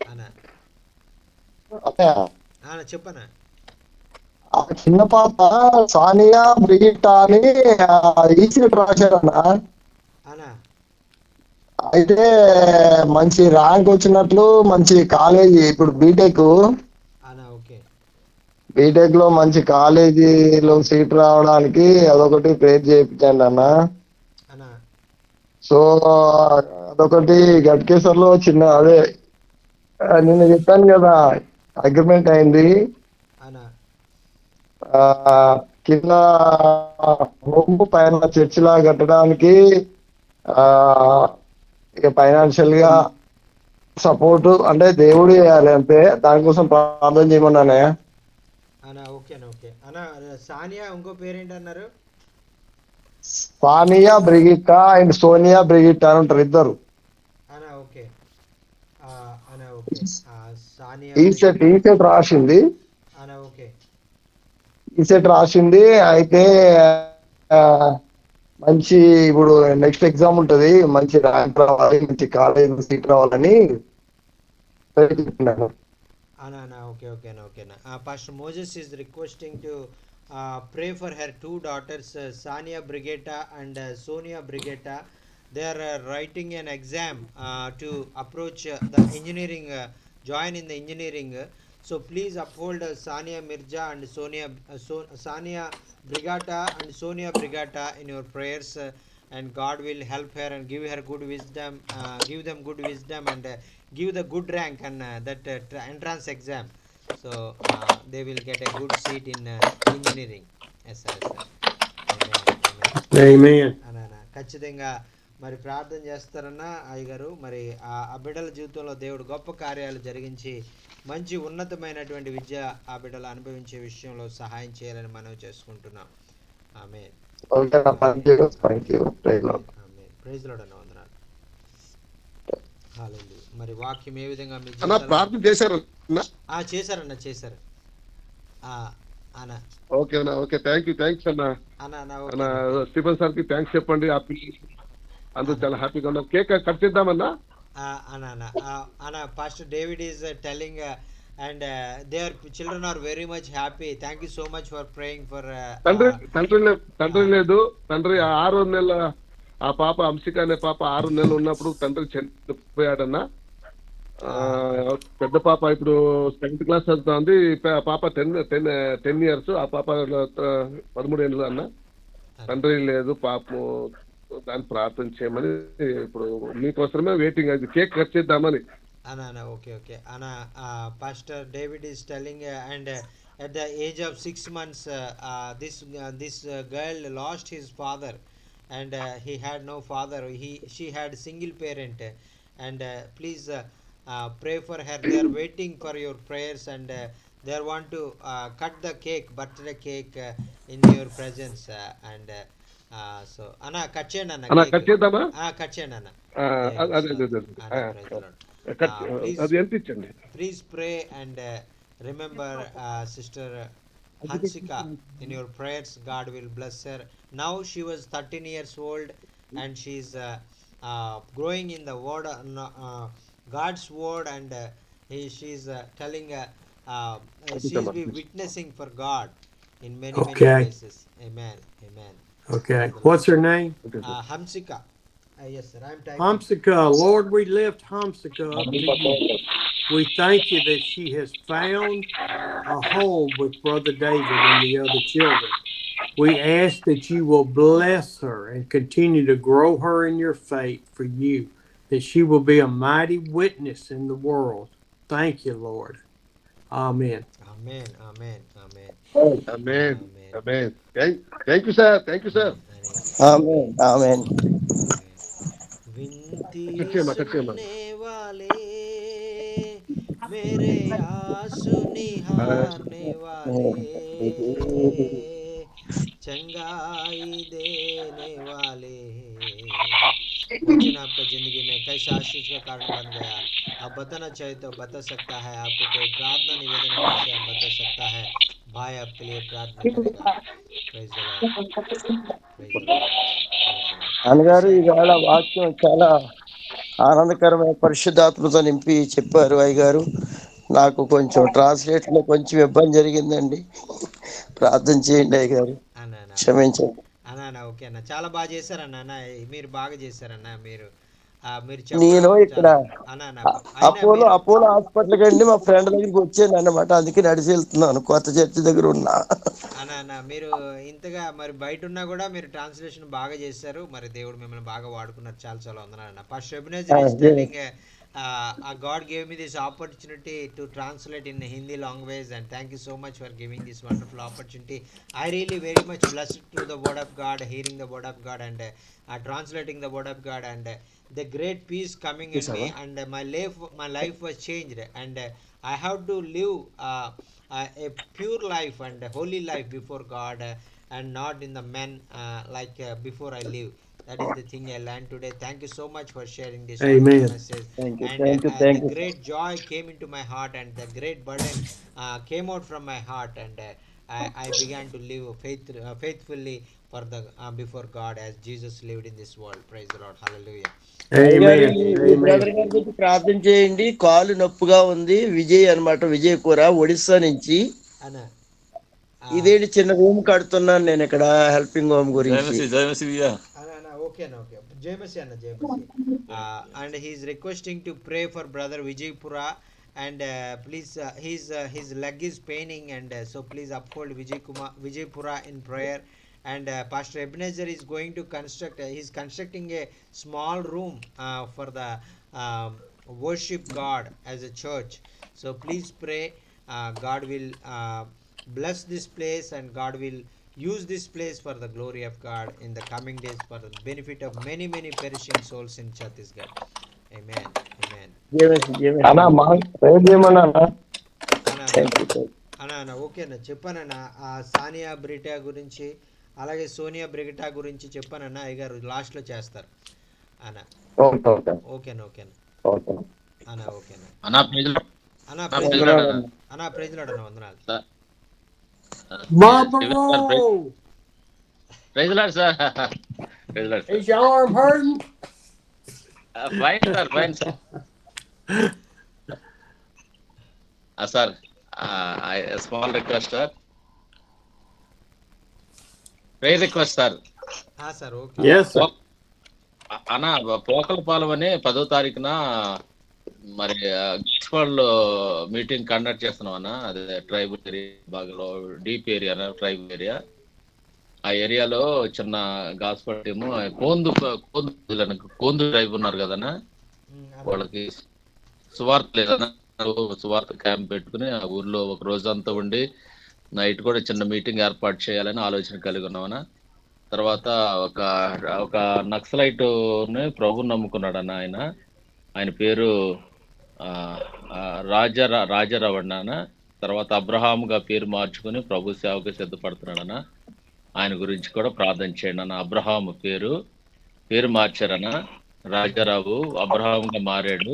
అన్న అన్నయ్య అన్న చెప్పన్న. ఆ చిన్న పాప సానియా బ్రిగిట్టా అని ఈసీట్ రాశారన్న. అన్న అయితే మంచి ర్యాంక్ వచ్చినట్లు మంచి కాలేజీ ఇప్పుడు బీటెక్ అన్న ఓకే బీటెక్ లో మంచి కాలేజీలో సీట్ రావడానికి అదొకటి ప్రేర్ చేయించండి అన్న. అన్న సో అదొకటి గట్కేసర్లో చిన్న అదే నిన్న చెప్పాను కదా అగ్రిమెంట్ అయింది. అన్న ఆ కింద హోమ్ పైన చర్చ్ లా కట్టడానికి ఆ ఇక ఫైనాన్షియల్ గా సపోర్ట్ అంటే దేవుడు చేయాలి అంతే. దానికోసం ప్రార్థన చేయమన్నానే. అన్న ఓకే అన్న ఓకే అన్న. సానియా ఇంకో పేరేంటి అన్నారు? సానియా బ్రిగిట్టా అండ్ సోనియా బ్రిగిట్టా అని ఉంటారు ఇద్దరు. అన్న ఓకే అన్న ఓకే సానియా ఈసెట్ రాసింది. అన్న ఓకే ఈసెట్ రాసింది. అయితే ఆ, మంచి ఇప్పుడు నెక్స్ట్ ఎగ్జామ్ ఉంటది. మంచి ర్యాంక్ రావాలి, మంచి కాలేజ్ సీట్ రావాలని చెప్తున్నాను. Anna, okay, okay, no, okay. Pastor Moses is requesting to pray for her 2 daughters, Sania Brigetta and Sonia Brigetta. They are writing an exam to approach the engineering, join in the engineering. So please uphold Sania Mirza and Sania Brigata and Sonia Brigata in your prayers, and God will help her and give her good wisdom, give them good wisdom, and give the good rank and that entrance exam, so they will get a good seat in engineering. Yes sir, yes sir. Amen, amen. Amen. ఖచ్చితంగా మరి ప్రార్థన చేస్తారన్నా అయ్యగారు. మరి ఆ బిడ్డల జీవితంలో దేవుడు గొప్ప కార్యాలు జరిగించి మంచి ఉన్నతమైనటువంటి విద్య ఆ బిడ్డలు అనుభవించే విషయంలో సహాయం చేయాలని మనం చేసుకుంటున్నాం. ఆమె ఓకే అన్న, థ్యాంక్ యూ. ప్రైజ్ లార్డ్ అన్న, వందనాలు. హల్లెలూయా. మరి వాక్యం ఏ విధంగా మీ అన్న జీవితాల్లో ప్రార్థన చేశారు చేశారన్న చేశారు. అన్న ఓకే అన్న, ఓకే, థ్యాంక్స్ అన్న. అన్న అన్న అన్న ఓకే స్టీఫెన్ సార్ కి థ్యాంక్స్ చెప్పండి. ఆ పిల్లలు అందరూ చాలా హ్యాపీగా ఉన్నారు. కేక్ కట్ చేద్దామన్నా. Anna, Pastor David is telling, and their children are very much happy. Thank you so much for praying for. తండ్రి లేదు. తండ్రి 6 నెలల ఆ పాప హంసిక అనే పాప 6 నెలలు ఉన్నప్పుడు తండ్రి చనిపోయాడన్న. పెద్ద పాప ఇప్పుడు 7th క్లాస్ చదువుతుంది. పాప 10 ఇయర్స్. ఆ పాప 13 ఏళ్ళు అన్న. తండ్రి లేదు, పాపం. దాన్ని ప్రార్థన చేయమని ఇప్పుడు మీకోసమే వెయిటింగ్. అది కేక్ కట్ చేద్దామని. Anna, okay. Anna, Pastor David is telling, and at the age of 6 months, this girl lost his father, and he had no father. She had single parent, and please pray for her. They are waiting for your prayers, and they want to cut the cake, birthday cake, in your presence, and so Anna, cut చేయండి అన్న. అన్న cut చేద్దామా? Cut చేయండి అన్న. అది ఎంత ఇచ్చండి. Please pray and remember Sister Hansika in your prayers. God will bless her. Now she was 13 years old, and she's growing in the word, God's word, and she's telling, she's be witnessing for God in many places. Amen. Okay. What's her name? Hamsika. Yes, sir. I'm typing. Hamsika. Lord, we lift Hamsika up to you. We thank you that she has found a home with Brother David and the other children. We ask that you will bless her and continue to grow her in your faith for you, that she will be a mighty witness in the world. Thank you, Lord. Amen. Amen. Thank you sir. Amen. विनती कच्चे सुनने वाले, मेरे आंसू निहारने वाले, चंगाई देने वाले, वचन आपका जिंदगी में कैसे आशीष का कारण बन गया, आप बताना चाहे तो बता सकता है. आपको कोई प्रार्थना निवेदन होने से आप बता सकता है. भाई आपके लिए प्रार्थना करेगा. Praise the Lord. అన్నగారు ఈవేళ వాక్యం చాలా ఆనందకరమైన పరిశుద్ధాత్మతో నింపి చెప్పారు అయ్య గారు. నాకు కొంచెం ట్రాన్స్లేట్ లో కొంచెం ఇబ్బంది జరిగిందండి. ప్రార్థన చేయండి అయ్య గారు, క్షమించండి. అన్న ఓకే అన్న, చాలా బాగా చేశారన్న. అన్న మీరు బాగా చేశారన్న. మీరు నేను ఇక్కడ అపోలో హాస్పిటల్ కండి మా ఫ్రెండ్ దగ్గరికి వచ్చాను అన్నమాట. అందుకే నడిచి వెళ్తున్నాను. కొత్త చర్చి దగ్గర ఉన్నా. అన్న మీరు ఇంతగా మరి బయట ఉన్నా కూడా మీరు ట్రాన్స్లేషన్ బాగా చేశారు. మరి దేవుడు మిమ్మల్ని బాగా వాడుకున్నారు. చాలా వందనాలన్న. First Ebenezer is telling, God gave me this opportunity to translate in Hindi language, and thank you so much for giving this wonderful opportunity. I really very much blessed to the word of God, hearing the word of God, and translating the word of God, and the great peace coming in me, and my life was changed, and I have to live a pure life and a holy life before God, and not in the men like before I live. That is the thing I learned today. Thank you so much for sharing this message. Thank you. The great joy came into my heart, and the great burden came out from my heart, and I began to live faithfully for the before God as Jesus lived in this world. Praise the Lord. Hallelujah. ప్రార్థన చేయండి. కాలు నొప్పుగా ఉంది. విజయ్ అన్నమాట, విజయపుర, ఒడిస్సా నుంచి. ఇదేంటి చిన్న room కడుతున్నాను నేను ఇక్కడ హెల్పింగ్ హోమ్ గురించి. Okay. Jemasi. And he is requesting to pray for brother Vijaypura, and please his leg is paining, and so please uphold Vijaypura in prayer. And Pastor Ebenezer is going to he's constructing a small room for the worship God as a church. So please pray. God will bless this place, and God will use this place for the glory of God in the coming days for the benefit of many, many perishing souls in Chhattisgarh. Amen. Amen. అన్నా మా prayer చేయమన్నా అన్న. అనా thank you. అనా అన్న ఓకేనా చెప్పానన్నా ఆ సానియా బ్రిటా గురించి అలాగే సోనియా బ్రిగిటా గురించి చెప్పానన్నా అయ్యగారు లాస్ట్లో చేస్తారు అనా ఓకే ఓకే ఓకేనా ఓకేనా ఓకే. అనా ఓకేనా అన్నా ప్రైజ్ అనా అన్నా ప్రైజ్ ప్రైజ్ లాడ్ అన్నా అనా ప్రైజ్ లాడ్ అన్న వందనాలు sir Marlboro, praise Lord sir praise Lord sir is your arm hurting? Fine sir sir small request sir prayer request sir sir okay Yes, sir. అన్న పోకలపాలెం అని 10వ తారీఖున మరి మున్సిపల్ మీటింగ్ కండక్ట్ చేస్తున్నాం అన్న అదే ట్రైబల్ ఏరియా బాగా డీప్ ఏరియా ట్రైబల్ ఏరియా ఆ ఏరియాలో చిన్న గాస్పల్ టీము కోందు ట్రైబ్ ఉన్నారు కదన్నా వాళ్ళకి సువార్త లేదన్నా సువార్త క్యాంప్ పెట్టుకుని ఆ ఊర్లో ఒక రోజంతా ఉండి నైట్ కూడా చిన్న మీటింగ్ ఏర్పాటు చేయాలని ఆలోచన కలిగి ఉన్నామన్నా తర్వాత ఒక ఒక నక్సలైట్ ప్రభు నమ్ముకున్నాడు అన్న ఆయన పేరు ఆ, ఆ, రాజారావు అన్న తర్వాత అబ్రహాముగా పేరు మార్చుకుని ప్రభు సేవకు సిద్ధపడుతున్నాడన్న ఆయన గురించి కూడా ప్రార్థన చేయండి అన్న అబ్రహాము పేరు మార్చారన్న రాజారావు అబ్రహాముగా మారాడు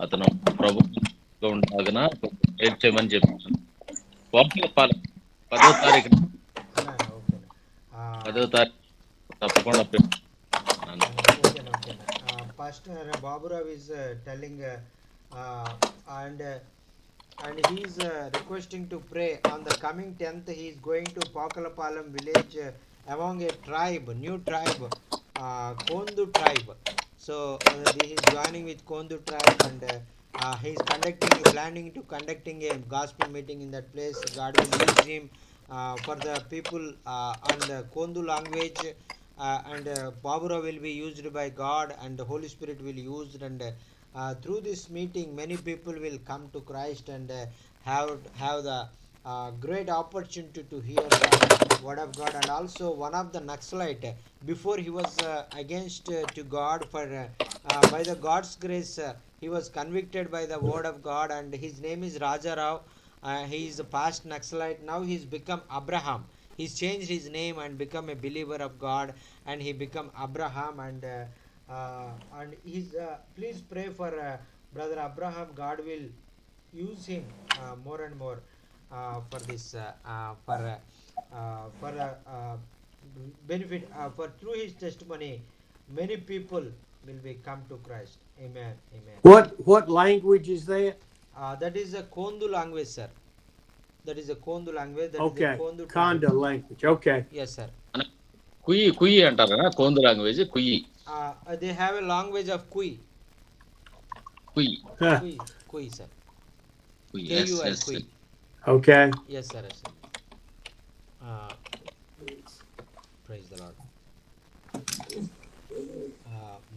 అతను ప్రభు ఉండగా ప్రేర్ చేయమని చెప్పాను పోకలపాలెం 10వ తారీఖు అన్నా ఓకేనా 10వ తారీఖు తప్పకుండా అన్న. ఓకేనా ఓకేనా pastor బాబురావ్ is telling and he is requesting to pray on the coming 10th. He is going to Pakalapalam village among a tribe, new tribe, Kondu tribe. So he is joining with Kondu tribe, and he is planning to conducting a gospel meeting in that place. God will use him for the people on the Kondu language, and Babura will be used by God, and the Holy Spirit will use, and through this meeting many people will come to Christ, and have the great opportunity to hear the word of God. And also one of the Naxalite, before he was against to God, for by the God's grace he was convicted by the word of God, and his name is Raja Rao. He is a past Naxalite. Now he's become Abraham. He's changed his name and become a believer of God, and he become Abraham. And he's please pray for brother Abraham. God will use him more and more for this for benefit, for through his testimony many people will be come to Christ. Amen. Amen. What language is that? That is a Kondu language, sir. That is a Kondu language. That is Okay, a Kondu Konda tribe. language. Okay. Yes, sir. Kui అంటారా Kondh language Kui They have a language of Kui. Kui Huh. Kui, sir. Kui KUI, Kui. Okay. Yes, sir. Yes, sir. Praise the Lord.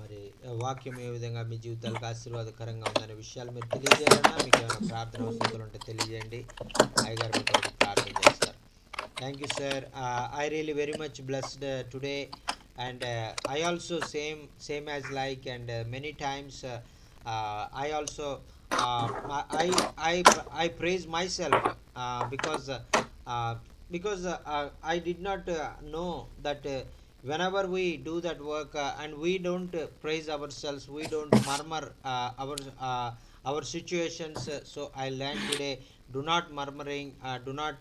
మరి వాక్యం ఏ విధంగా మీ జీవితాలకు ఆశీర్వాదకరంగా ఉందనే విషయాలు మీరు తెలియజేయాలన్నా మీకు ఏమైనా ప్రార్థన అవసరాలు ఉంటే తెలియజేయండి. అయ్యగారు మీ కొరకు ప్రార్థన చేస్తారు. Thank you, sir. I really very much blessed today, and I also same as like, and many times I also I praise myself because I did not know that whenever we do that work and we don't praise ourselves, we don't murmur our situations. So I learned today, do not murmuring, do not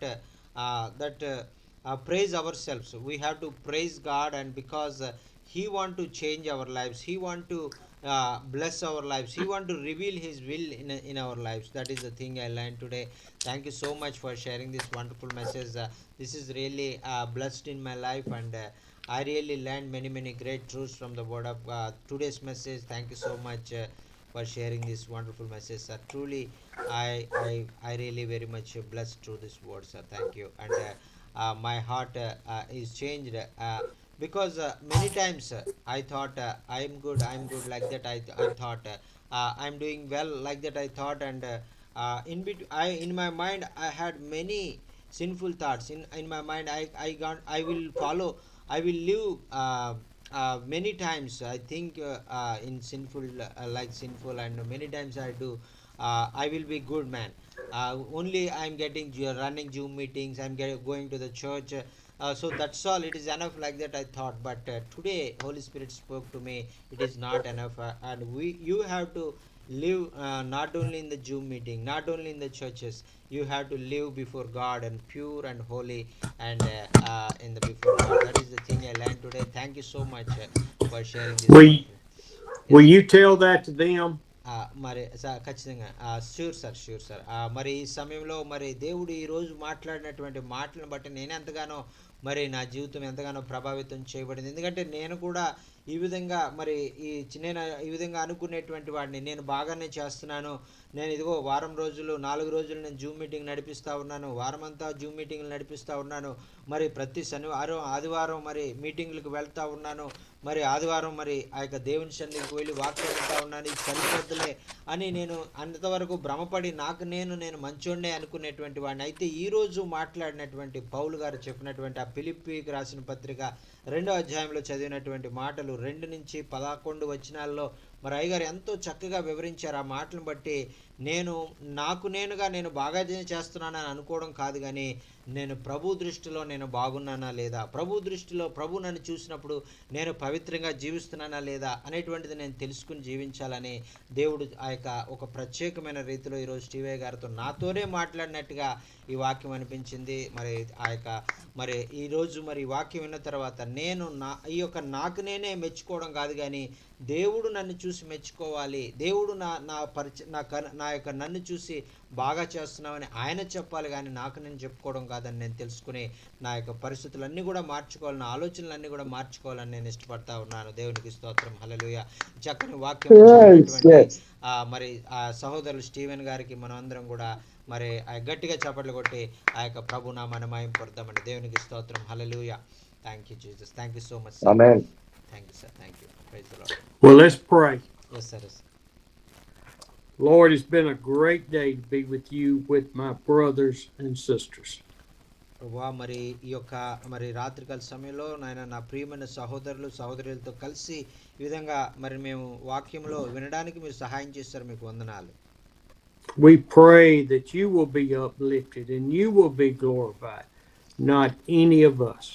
praise ourselves. We have to praise God, and because he want to change our lives, he want to bless our lives, he want to reveal his will in our lives. That is the thing I learned today. Thank you so much for sharing this wonderful message. This is really blessed in my life, and I really learned many great truths from the word of today's message. Thank you so much for sharing this wonderful message, sir. Truly I really very much blessed through this word, sir. Thank you. And my heart is changed because many times I thought I'm good like that. I thought I'm doing well like that. I thought, and in my mind I had sinful thoughts in my mind. I will follow, I will live many times I think in sinful, like sinful, and many times I do, I will be good man. Only I'm getting running Zoom meetings, going to the church, so that's all, it is enough, like that I thought. But today Holy Spirit spoke to me, it is not enough, and you have to live, not only in the Zoom meeting, not only in the churches, you have to live before God and pure and holy, and in the before God. That is the thing I learned today. Thank you so much for sharing this Will, wonderful. will Yes. you tell that to them? మరి ఖచ్చితంగా sure sir, sure sir. మరి ఈ సమయంలో మరి దేవుడు ఈరోజు మాట్లాడినటువంటి మాటలను బట్టి నేను ఎంతగానో, మరి నా జీవితం ఎంతగానో ప్రభావితం చేయబడింది. ఎందుకంటే నేను కూడా ఈ విధంగా మరి నేను ఈ విధంగా అనుకునేటువంటి వాడిని, నేను బాగానే చేస్తున్నాను, నేను ఇదిగో వారం రోజులు 4 రోజులు నేను జూమ్ మీటింగ్ నడిపిస్తూ ఉన్నాను, వారం అంతా జూమ్ మీటింగ్లు నడిపిస్తూ ఉన్నాను, మరి ప్రతి శనివారం ఆదివారం మరి మీటింగ్లకు వెళ్తూ ఉన్నాను, మరి ఆదివారం మరి ఆ యొక్క దేవుని సన్నిధికి వెళ్ళి వాక్యం వింటా ఉన్నాను, ఇది సరిపోద్దులే అని నేను అంతవరకు భ్రమపడి నేను మంచోడ్నే అనుకునేటువంటి వాడిని. అయితే ఈరోజు మాట్లాడినటువంటి పౌలు గారు చెప్పినటువంటి ఆ ఫిలిప్పీకి రాసిన పత్రిక 2వ అధ్యాయంలో చదివినటువంటి మాటలు 2 నుంచి 11 వచనాల్లో మరి అయ్యగారు ఎంతో చక్కగా వివరించారు. ఆ మాటలను బట్టి నేను బాగా చేస్తున్నానని అనుకోవడం కాదు, కానీ నేను ప్రభు దృష్టిలో నేను బాగున్నానా లేదా, ప్రభు దృష్టిలో ప్రభు నన్ను చూసినప్పుడు నేను పవిత్రంగా జీవిస్తున్నానా లేదా అనేటువంటిది నేను తెలుసుకుని జీవించాలని దేవుడు ఆ యొక్క ఒక ప్రత్యేకమైన రీతిలో ఈరోజు టీవీ గారితో నాతోనే మాట్లాడినట్టుగా ఈ వాక్యం అనిపించింది. మరి ఆ యొక్క మరి ఈరోజు మరి వాక్యం విన్న తర్వాత నేను ఈ యొక్క నాకు నేనే మెచ్చుకోవడం కాదు, కానీ దేవుడు నన్ను చూసి మెచ్చుకోవాలి, దేవుడు నా యొక్క నన్ను చూసి బాగా చేస్తున్నామని ఆయన చెప్పాలి, కానీ నాకు నేను చెప్పుకోవడం కాదని నేను తెలుసుకుని నా యొక్క పరిస్థితులన్నీ కూడా మార్చుకోవాలి, నా ఆలోచనలన్నీ కూడా మార్చుకోవాలని నేను ఇష్టపడతా ఉన్నాను. దేవునికి స్తోత్రం, హల్లెలూయా. చక్కని వాక్యం చెప్పినటువంటి మరి ఆ సహోదరులు స్టీవెన్ గారికి మనం అందరం కూడా మరి గట్టిగా చప్పట్లు కొట్టి ఆ యొక్క ప్రభు నామాన్ని మహిమపడతామండి. దేవునికి స్తోత్రం, hallelujah. Thank you Jesus, thank you so much. Amen. Thank you sir, thank you. Praise the Lord. Well, let's pray. Yes sir, yes. Lord, it's been a great day to be with you, with my brothers and sisters. ప్రభువా, మరి ఈ యొక్క మరి రాత్రికాల సమయంలో నాయన నా ప్రియమైన సహోదరులు సహోదరులతో కలిసి ఈ విధంగా మరి మేము వాక్యంలో వినడానికి మీరు సహాయం చేస్తారు, మీకు వందనాలు. We pray that you will be uplifted and you will be glorified, not any of us.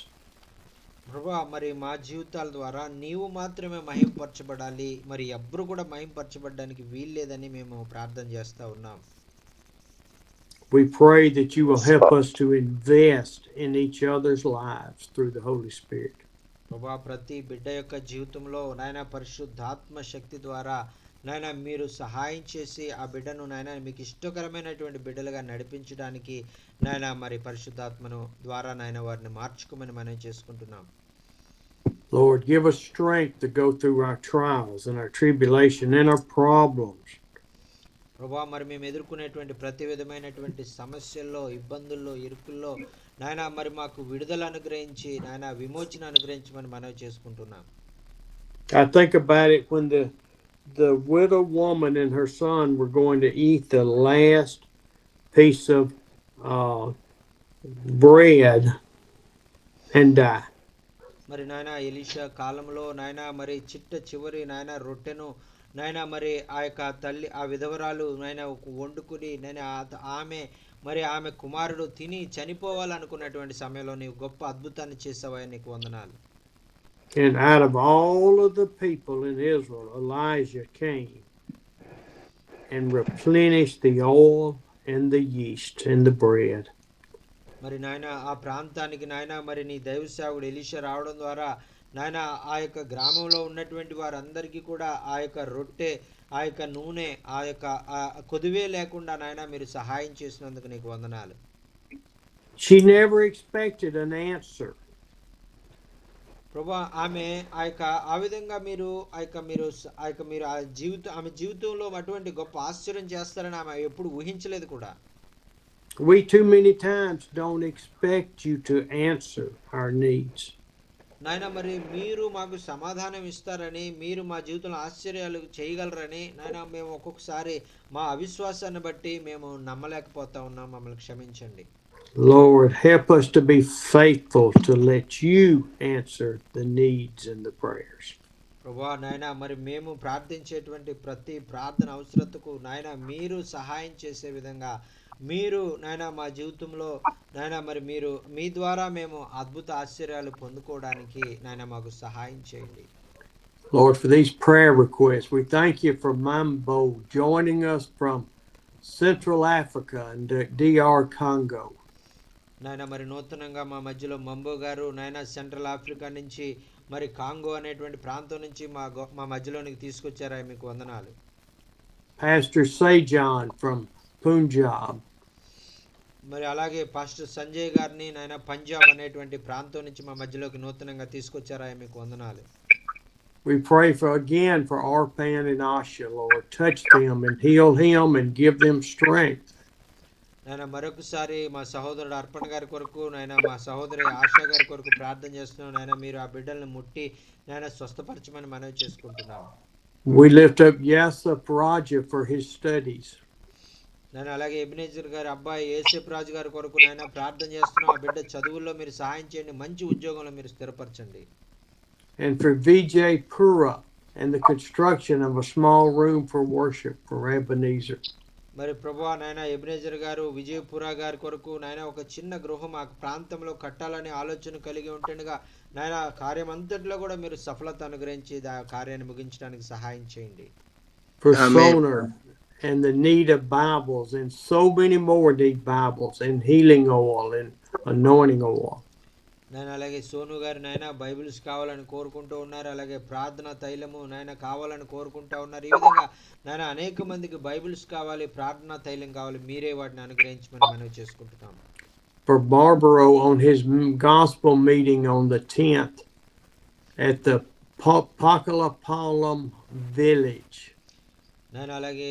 ప్రభువా, మరి మా జీవితాల ద్వారా నీవు మాత్రమే మహింపరచబడాలి, మరి ఎవ్వరు కూడా మహింపరచబడడానికి వీల్లేదని మేము ప్రార్థన చేస్తూ ఉన్నాం. We pray that you will help us to invest in each other's lives through the Holy Spirit. ప్రభువా, ప్రతి బిడ్డ యొక్క జీవితంలో నాయన పరిశుద్ధాత్మ శక్తి ద్వారా నాయన మీరు సహాయం చేసి ఆ బిడ్డను నాయన మీకు ఇష్టకరమైనటువంటి బిడ్డలుగా నడిపించడానికి నాయన మరి పరిశుద్ధాత్మను ద్వారా నాయన వారిని మార్చుకోమని మనం చేసుకుంటున్నాం. Lord, give us strength to go through our trials and our tribulation and our problems. ప్రభువా, మరి మేము ఎదుర్కొనేటువంటి ప్రతి విధమైనటువంటి సమస్యల్లో, ఇబ్బందుల్లో, ఇరుకుల్లో నాయన మరి మాకు విడుదల అనుగ్రహించి నాయన విమోచన అనుగ్రహించమని మనవి చేసుకుంటున్నాం. I think about it when the widow woman and her son were going to eat the last piece of bread and die. మరి నాయన ఎలీషా కాలంలో నాయన మరి చివరి నాయన రొట్టెను నాయన మరి ఆ యొక్క తల్లి ఆ విధవరాలు నాయన వండుకుని నాయన ఆమె కుమారుడు తిని చనిపోవాలనుకున్నటువంటి సమయంలో నీవు గొప్ప అద్భుతాన్ని చేసావని నీకు వందనాలు. And out of all of the people in Israel, Elijah came and replenished the oil and the yeast and the bread. మరి నాయన ఆ ప్రాంతానికి నాయన మరి నీ దైవ సేవకుడు ఎలీషా రావడం ద్వారా నాయన ఆ యొక్క గ్రామంలో ఉన్నటువంటి వారందరికీ కూడా ఆ యొక్క రొట్టె, ఆ యొక్క నూనె, ఆ యొక్క కొదువే లేకుండా నాయన మీరు సహాయం చేసినందుకు నీకు వందనాలు. She never expected an answer. ప్రభా, ఆమె ఆ విధంగా మీరు ఆమె జీవితంలో అటువంటి గొప్ప ఆశ్చర్యం చేస్తారని ఆమె ఎప్పుడు ఊహించలేదు కూడా. We too many times don't expect you to answer our needs. నాయన మరి మీరు మాకు సమాధానం ఇస్తారని, మీరు మా జీవితంలో ఆశ్చర్యాలు చేయగలరని నాయన మేము ఒక్కొక్కసారి మా అవిశ్వాసాన్ని బట్టి మేము నమ్మలేకపోతా ఉన్నాం, మమ్మల్ని క్షమించండి. Lord, help us to be faithful to let you answer the needs and the prayers. ప్రభా నాయన మరి మేము ప్రార్థించేటువంటి ప్రతి ప్రార్థన అవసరతకు నాయన మీరు సహాయం చేసే విధంగా మీరు నాయన మా జీవితంలో నాయన మరి మీరు మీ ద్వారా మేము అద్భుత ఆశ్చర్యాలు పొందుకోవడానికి నాయన మాకు సహాయం చేయండి. Lord, for these prayer requests, we thank you for Mambo joining us from Central Africa and DR Congo. నాయన మరి నూతనంగా మా మధ్యలో మంబో గారు నాయన సెంట్రల్ ఆఫ్రికా నుంచి మరి కాంగో అనేటువంటి ప్రాంతం నుంచి మా మధ్యలోనికి తీసుకొచ్చారా, మీకు వందనాలు. Pastor Sejan from Punjab. మరి అలాగే పాస్టర్ సంజయ్ గారిని నాయన పంజాబ్ అనేటువంటి ప్రాంతం నుంచి మా మధ్యలోకి నూతనంగా తీసుకొచ్చారా, మీకు వందనాలు. We pray again for Arpan and Asha, Lord. Touch them and heal him and give them strength. నాయన మరొకసారి మా సహోదరుడు అర్పణ గారి కొరకు నాయన మా సహోదరి ఆశా గారి కొరకు ప్రార్థన చేస్తున్నాం. నాయన మీరు ఆ బిడ్డలను ముట్టి నాయన స్వస్థపరచమని మనవి చేసుకుంటున్నాం. We lift up Yasef Raja for his studies. నేను అలాగే ఎబినేజర్ గారి అబ్బాయి ఏసేపు రాజు గారి కొరకు నాయన ప్రార్థన చేస్తున్నాం. ఆ బిడ్డ చదువుల్లో మీరు సహాయం చేయండి, మంచి ఉద్యోగంలో మీరు స్థిరపరచండి. And for Vijay Pura and the construction of a small room for worship for Ebenezer. మరి ప్రభువా నాయన ఎబినేజర్ గారు విజయపుర గారి కొరకు నాయన ఒక చిన్న గృహం ఆ ప్రాంతంలో కట్టాలనే ఆలోచన కలిగి ఉంటుండగా నాయన కార్యం అంతట్లో కూడా మీరు సఫలత అనుగ్రహించి ఆ కార్యాన్ని ముగించడానికి సహాయం చేయండి. For Soner and the need of Bibles, and so many more need Bibles and healing oil and anointing oil. నేను అలాగే సోను గారు నాయన బైబిల్స్ కావాలని కోరుకుంటూ ఉన్నారు, అలాగే ప్రార్థన తైలము నాయన కావాలని కోరుకుంటూ ఉన్నారు. ఈ విధంగా నాయన అనేక మందికి బైబిల్స్ కావాలి, ప్రార్థన తైలం కావాలి, మీరే వాటిని అనుగ్రహించమని మనవి చేసుకుంటున్నాం. For Barbaro on his gospel meeting on the 10th at the Pakalapalam village. నేను అలాగే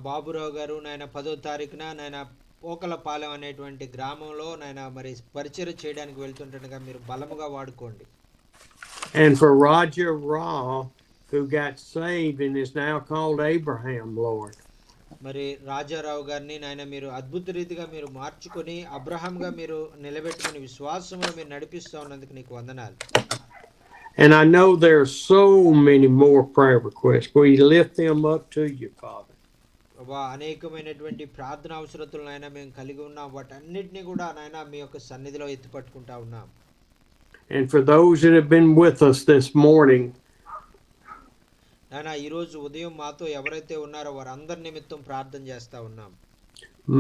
బాబురావు గారు నాయన 10వ తారీఖున నాయన పోకలపాలెం అనేటువంటి గ్రామంలో నాయన మరి పరిచయం చేయడానికి వెళ్తుండగా మీరు బలముగా వాడుకోండి. And for Roger Raw who got saved and is now called Abraham, Lord. మరి రాజారావు గారిని నాయన మీరు అద్భుత రీతిగా మీరు మార్చుకొని అబ్రహాంగా మీరు నిలబెట్టుకుని విశ్వాసంలో మీరు నడిపిస్తూ ఉన్నందుకు నీకు వందనాలు. And I know there are so many more prayer requests. We lift them up to you, Father. అనేకమైనటువంటి ప్రార్థన అవసరతలు నాయన మేము కలిగి ఉన్నాం, వాటన్నిటిని కూడా నాయన మీ యొక్క సన్నిధిలో ఎత్తిపట్టుకుంటా ఉన్నాం. And for those that have been with us this morning, నాయన ఈ రోజు ఉదయం మాతో ఎవరైతే ఉన్నారో వారందరి నిమిత్తం ప్రార్థన చేస్తా ఉన్నాం.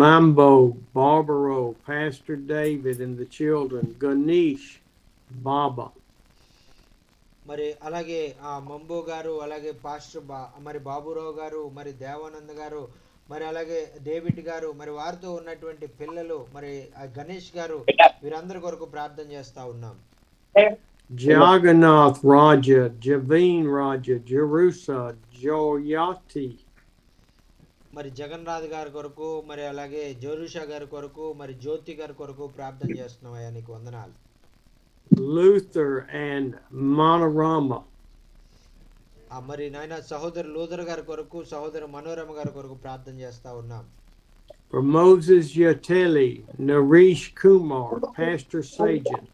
Mambo, Barbaro, Pastor David and the children, Ganesh, Baba. మరి అలాగే మంబో గారు, అలాగే పాస్టర్ మరి బాబురావు గారు, మరి దేవానంద్ గారు, మరి అలాగే డేవిడ్ గారు, మరి వారితో ఉన్నటువంటి పిల్లలు, మరి గణేష్ గారు, వీరందరి కొరకు ప్రార్థన చేస్తా ఉన్నాం. Jagannath Raja, Javeen Raja, Jerusa, Joyati. మరి జగన్నాథ్ గారి కొరకు, మరి అలాగే జోరుషా గారి కొరకు, మరి జ్యోతి గారి కొరకు ప్రార్థన చేస్తున్నాం. అయ్యా నీకు వందనాలు. Luther and Manorama. మరి నాయన సహోదరు లూథర్ గారి కొరకు, సహోదరు మనోరమ గారి కొరకు ప్రార్థన చేస్తా ఉన్నాం. For Moses Yateli, Naresh Kumar, Pastor Sajan.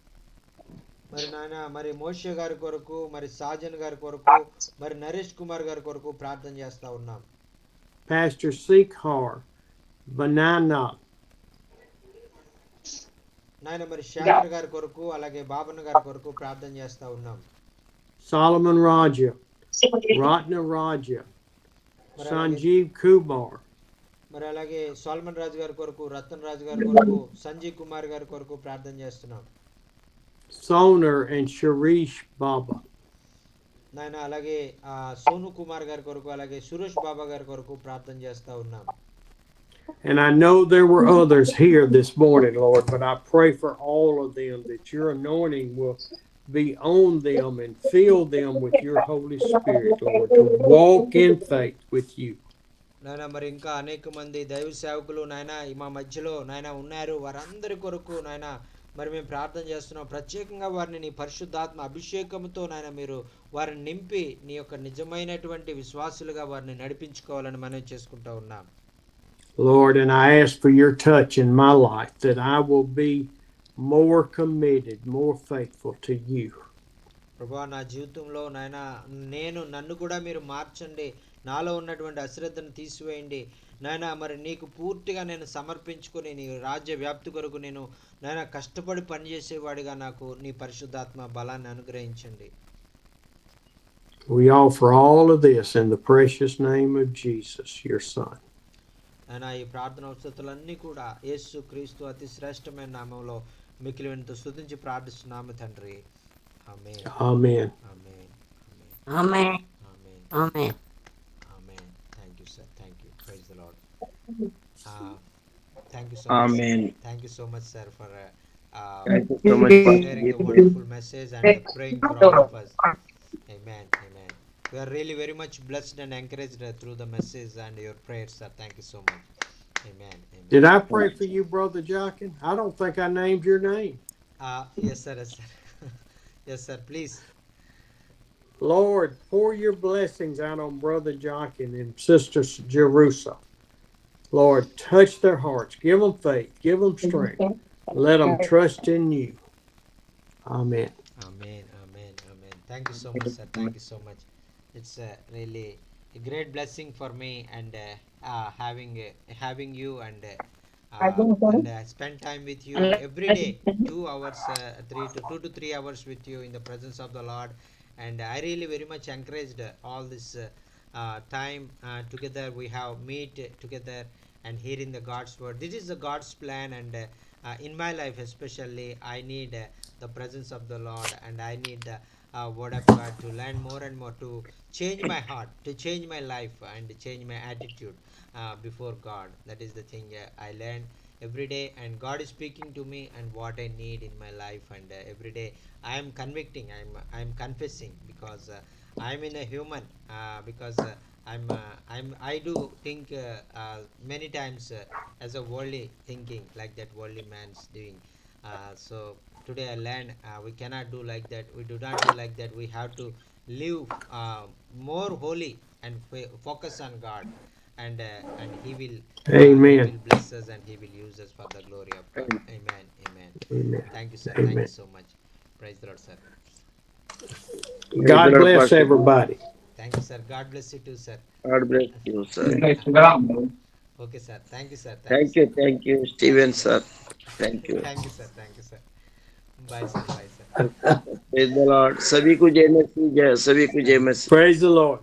మరి నాయన మరి మోషే గారి కొరకు, మరి సాజన్ గారి కొరకు, మరి నరేష్ కుమార్ గారి కొరకు ప్రార్థన చేస్తా ఉన్నాం. Pastor Sikhar, Banana. నాయన మరి శేఖర్ గారి కొరకు, అలాగే బాబన్న గారి కొరకు ప్రార్థన చేస్తా ఉన్నాం. Solomon Raja, Ratna Raja, Sanjeev Kumar. మరి అలాగే సోల్మన్ రాజు గారి కొరకు, రతన్ రాజు గారి కొరకు, సంజీవ్ కుమార్ గారి కొరకు ప్రార్థన చేస్తున్నాం. Soner and Sharish Baba. నాయన అలాగే సోను కుమార్ గారి కొరకు, అలాగే సురేష్ బాబా గారి కొరకు ప్రార్థన చేస్తా ఉన్నాం. And I know there were others here this morning, Lord, but I pray for all of them that your anointing will be on them and fill them with your Holy Spirit, Lord, to walk in faith with you. నాయన మరి ఇంకా అనేక మంది దైవ సేవకులు నాయన మా మధ్యలో నాయన ఉన్నారు, వారందరి కొరకు నాయన మరి మేము ప్రార్థన చేస్తున్నాం. ప్రత్యేకంగా వారిని నీ పరిశుద్ధాత్మ అభిషేకంతో నాయన మీరు వారిని నింపి నీ యొక్క నిజమైనటువంటి విశ్వాసులుగా వారిని నడిపించుకోవాలని మనం చేసుకుంటా ఉన్నాం. Lord, and I ask for your touch in my life that I will be more committed, more faithful to you. ప్రభా నా జీవితంలో నాయన నన్ను కూడా మీరు మార్చండి, నాలో ఉన్నటువంటి అశ్రద్ధను తీసివేయండి నాయన. మరి నీకు పూర్తిగా నేను సమర్పించుకొని నీ రాజ్య వ్యాప్తి కొరకు నేను నాయన కష్టపడి పనిచేసేవాడిగా నాకు నీ పరిశుద్ధాత్మ బలాన్ని అనుగ్రహించండి. We offer all of this in the precious name of Jesus, your Son. నాయన ఈ ప్రార్థన అవసరతలన్నీ కూడా యేసు క్రీస్తు అతి శ్రేష్టమైన నామంలో మిక్కిలి వినతో స్తుతించి ప్రార్థిస్తున్నాము తండ్రి. Amen. Amen. Amen. Amen. Amen. Amen. Amen. Thank you sir. Thank you. Praise the Lord. Thank you so much. Amen. Thank you so much sir for Thank you so much, sharing the wonderful message and praying for all of us. Amen. Amen. We are really very much blessed and encouraged through the message and your prayers, sir. Thank you so much. Amen. Amen. Did I pray for you, Brother Jockin? I don't think I named your name. Yes, sir. Yes, sir. Yes, sir. Please. Lord, pour your blessings out on Brother Jockin and Sister Jerusalem. Lord, touch their hearts. Give them faith. Give them strength. Let them trust in you. Amen. Amen. Amen. Amen. Thank you so much, sir. Thank you so much. It's really a great blessing for me and having you and spend time with you every day. 2 hours, 2 to 3 hours with you in the presence of the Lord. And I really very much encouraged all this time together. We have meet together and hearing the God's word. This is the God's plan, and in my life especially, I need the presence of the Lord, and I need the word of God to learn more and more, to change my heart, to change my life, and change my attitude before God. That is the thing I learn every day, and God is speaking to me and what I need in my life. And every day I am convicting, I am confessing, because I am in a human, because I do think many times as a worldly thinking, like that worldly man's doing. So today I learned we cannot do like that. We do not do like that. We have to live more holy and focus on God, and He will Amen. He will bless us, and He will use us for the glory of God. Amen. Amen. Amen. Thank you, sir. Amen. Thank you so much. Praise the Lord, sir. God bless everybody. Thank you, sir. God bless you too, sir. God bless you, sir. Okay, sir. Thank you, sir. Thank you, Steven, sir. Thank you. Thank you, sir. Thank you, sir. Bye, sir. Bye, sir. Praise the Lord. सभी को जय मसीह, सभी को जय मसीह. Praise the Lord.